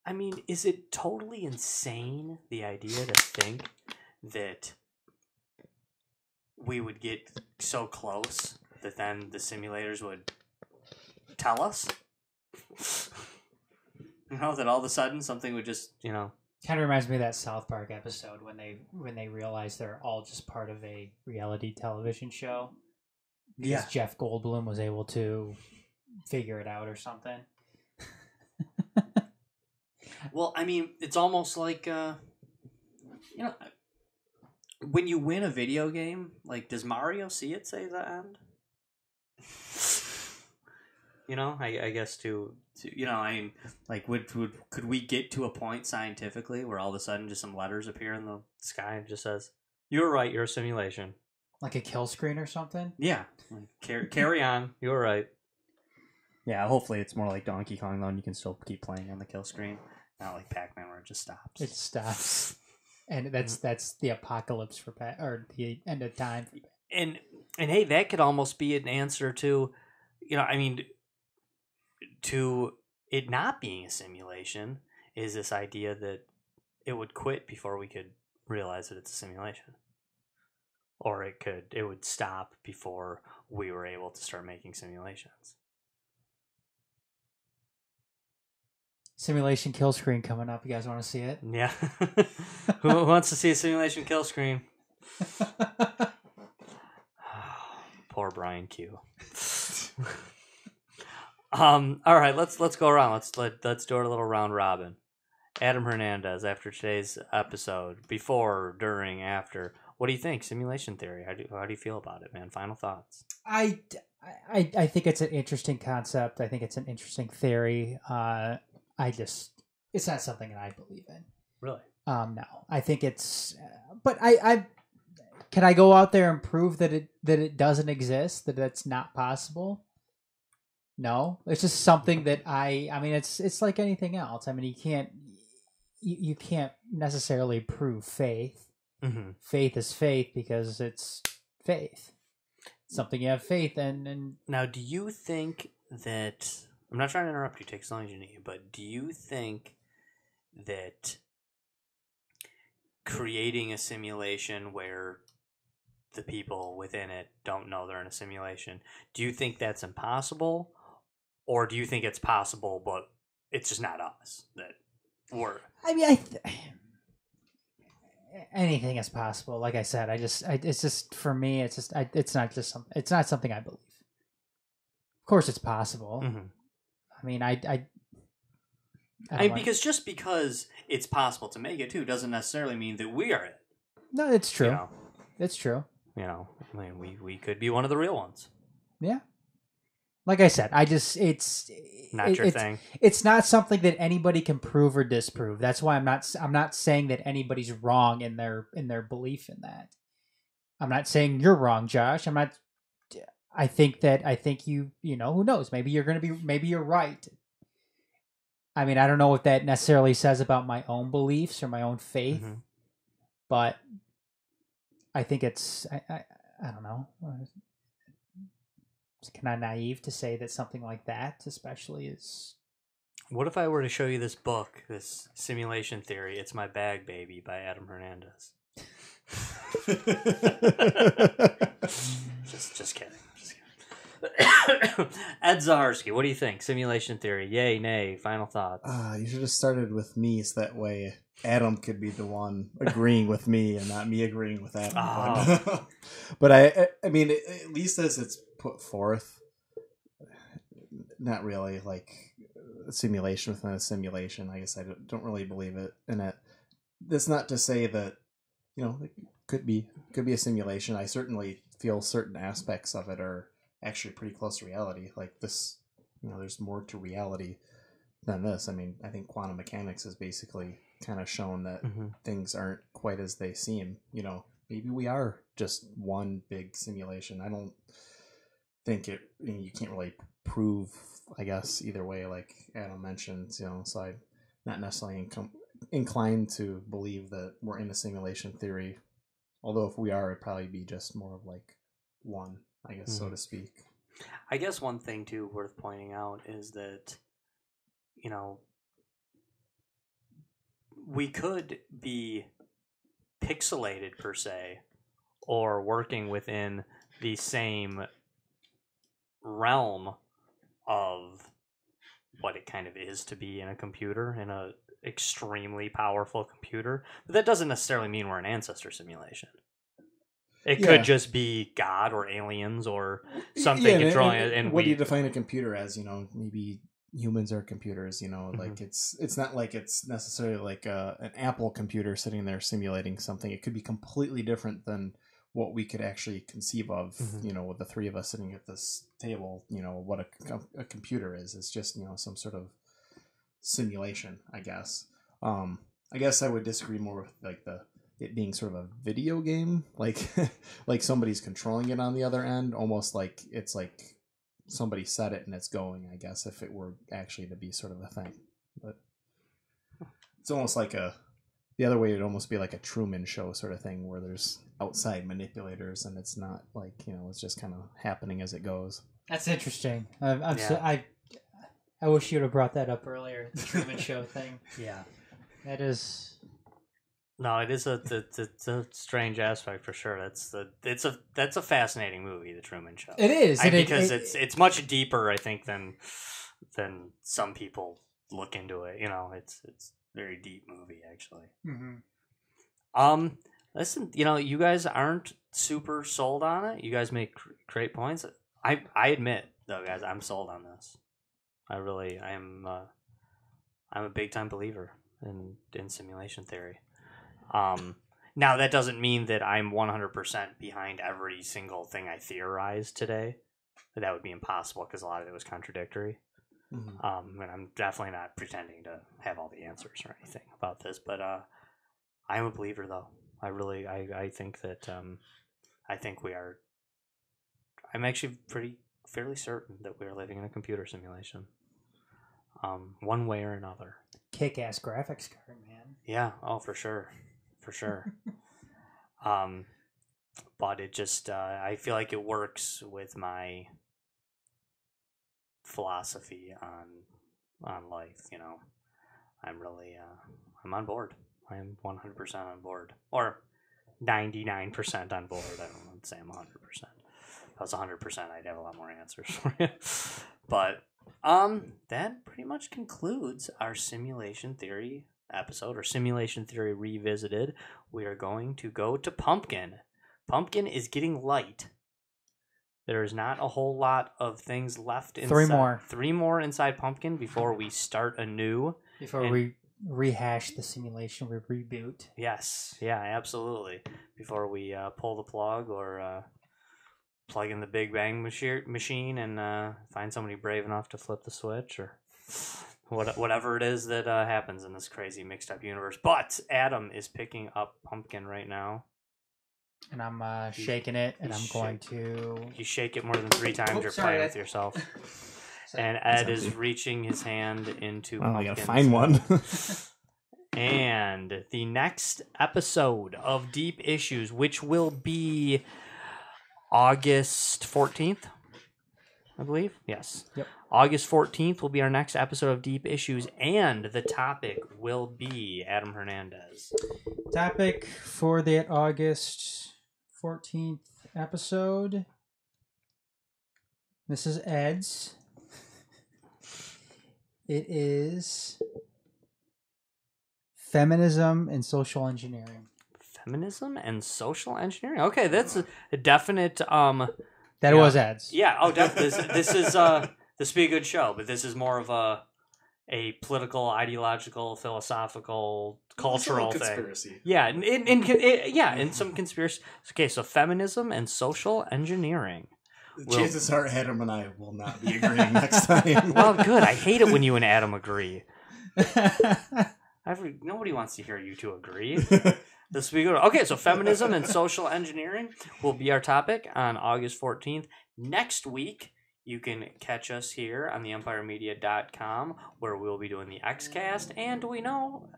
I mean, is it totally insane, the idea to think that we would get so close that then the simulators would tell us? That all of a sudden something would just,
Kind of reminds me of that South Park episode when they realized they're all just part of a reality television show. Because Jeff Goldblum was able to figure it out or something.
Well, I mean, it's almost like, when you win a video game, like, does Mario see it say the end? I guess I mean, like, could we get to a point scientifically where all of a sudden just some letters appear in the sky and it just says, You're right. You're a simulation.
Like a kill screen or something?
Yeah. Carry on. You're right.
Yeah, hopefully it's more like Donkey Kong though, and you can still keep playing on the kill screen, not like Pac-Man where it just stops.
It stops. And that's the apocalypse for or the end of time.
And hey, that could almost be an answer to, I mean, to it not being a simulation is this idea that it would quit before we could realize that it's a simulation. Or it would stop before we were able to start making simulations.
Simulation kill screen coming up. You guys want to see it?
Yeah. Who wants to see a simulation kill screen? Poor Brian Q. All right, let's go around. Let's do our little round robin. Adam Hernandez, after today's episode, before, during, after, what do you think? Simulation theory. How do you feel about it, man? Final thoughts.
I think it's an interesting concept. I think it's an interesting theory. It's not something that I believe in.
Really?
No, I think it's, but I can I go out there and prove that it doesn't exist, that it's not possible? No, it's just something that I mean, it's like anything else. I mean, you can't necessarily prove faith.
Mm-hmm.
Faith is faith because it's faith. Something you have faith in. And
now, do you think that, I'm not trying to interrupt you, take as long as you need, but do you think that creating a simulation where the people within it don't know they're in a simulation, do you think that's impossible? Or do you think it's possible, but it's just not us that we're...
I mean, anything is possible. Like I said, it's just, for me, it's not something I believe. Of course it's possible.
Mm-hmm.
I mean,
because just because it's possible to make it too doesn't necessarily mean that we are it.
No, it's true. It's true.
I mean, we could be one of the real ones.
Yeah. Like I said, it's
not your thing.
It's not something that anybody can prove or disprove. That's why I'm not saying that anybody's wrong in their belief in that. I'm not saying you're wrong, Josh. I think you who knows? Maybe you're right. I mean, I don't know what that necessarily says about my own beliefs or my own faith,
mm-hmm.
but I think it's I don't know. It's kind of naive to say that something like that, especially, is.
What if I were to show you this book, this simulation theory? It's My Bag Baby by Adam Hernandez. just kidding. Ed Zaharsky, what do you think? Simulation theory, yay, nay, final thoughts.
You should have started with me, so that way Adam could be the one agreeing with me and not me agreeing with Adam.
Oh.
But I mean, at least as it's put forth, not really like a simulation within a simulation. I guess I don't really believe in it. That's not to say that, it could be a simulation. I certainly feel certain aspects of it are actually pretty close to reality. Like this, there's more to reality than this. I mean, I think quantum mechanics has basically kind of shown that
mm-hmm.
things aren't quite as they seem. Maybe we are just one big simulation. I don't think you can't really prove, I guess, either way, like Adam mentioned, so I'm not necessarily inclined to believe that we're in a simulation theory. Although if we are, it'd probably be just more of like one, I guess,
mm-hmm.
so to speak.
I guess one thing too worth pointing out is that, we could be pixelated per se, or working within the same realm of what it kind of is to be in a computer, in a extremely powerful computer. But that doesn't necessarily mean we're an ancestor simulation. It could just be God or aliens or something controlling it. And
what do you define a computer as? Maybe humans are computers.
mm-hmm.
Like it's not like it's necessarily like an Apple computer sitting there simulating something. It could be completely different than what we could actually conceive of.
Mm-hmm.
With the three of us sitting at this table. What a computer is. It's just some sort of simulation, I guess. I guess I would disagree more with like the it being sort of a video game, like like somebody's controlling it on the other end, almost like it's like somebody set it and it's going, I guess, if it were actually to be sort of a thing. But it's almost like the other way it'd almost be like a Truman Show sort of thing where there's outside manipulators and it's not like, it's just kind of happening as it goes.
That's interesting. I wish you'd have brought that up earlier, the Truman Show thing.
Yeah.
That is...
No, it is it's a strange aspect for sure. That's a fascinating movie, The Truman Show.
It is.
Because it's much deeper, I think, than some people look into it. It's a very deep movie, actually.
Mm-hmm.
Listen, you guys aren't super sold on it. You guys make great points. I admit, though, guys, I'm sold on this. I am. I'm a big time believer in simulation theory. Now that doesn't mean that I'm 100% behind every single thing I theorized today. That would be impossible because a lot of it was contradictory.
Mm-hmm.
And I'm definitely not pretending to have all the answers or anything about this, but I am a believer, though. I think that I think we are. I'm actually fairly certain that we are living in a computer simulation, one way or another.
Kick-ass graphics card, man.
Yeah. Oh, for sure. But it just I feel like it works with my philosophy on life. I'm really I'm on board. I am 100% on board, or 99% on board. I don't want to say I'm 100%. If I was 100%, I'd have a lot more answers for you. But that pretty much concludes our simulation theory episode, or Simulation Theory Revisited. We are going to go to Pumpkin. Pumpkin is getting light. There is not a whole lot of things left inside. Three more inside Pumpkin before we start anew.
Before we rehash the simulation, we reboot.
Yes. Yeah, absolutely. Before we pull the plug or plug in the Big Bang machine and find somebody brave enough to flip the switch, or whatever it is that happens in this crazy mixed up universe. But Adam is picking up Pumpkin right now.
And I'm shaking it, and I'm going to...
You shake it more than 3 times, you're playing with yourself. And Ed is reaching his hand into Pumpkin.
I gotta find one.
And the next episode of Deep Issues, which will be August 14th, I believe. Yes.
Yep.
August 14th will be our next episode of Deep Issues, and the topic will be Adam Hernandez.
Topic for that August 14th episode. This is Ed's. It is feminism and social engineering.
Feminism and social engineering? Okay, that's a definite...
That was Ed's.
Yeah, oh, definitely. This is this will be a good show, but this is more of a political, ideological, philosophical, cultural thing.
Conspiracy.
Yeah, in some conspiracy. Okay, so feminism and social engironering.
Chances are Adam and I will not be agreeing next time.
Well, good. I hate it when you and Adam agree. Nobody wants to hear you two agree. This will be good. Okay, so feminism and social engineering will be our topic on August 14th. Next week, you can catch us here on theempiremedia.com, where we'll be doing the Xcast. And do we know,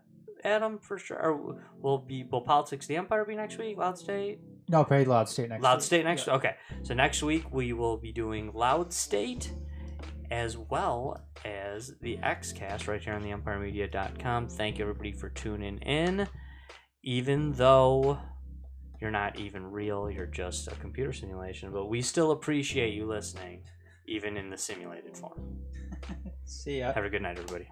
Adam, for sure? Or will Politics of the Empire be next week? Loud State?
No, probably Loud State next week.
Loud State next week? Okay. So next week, we will be doing Loud State, as well as the Xcast right here on theempiremedia.com. Thank you, everybody, for tuning in. Even though you're not even real, you're just a computer simulation, but we still appreciate you listening, even in the simulated form.
See ya.
Have a good night, everybody.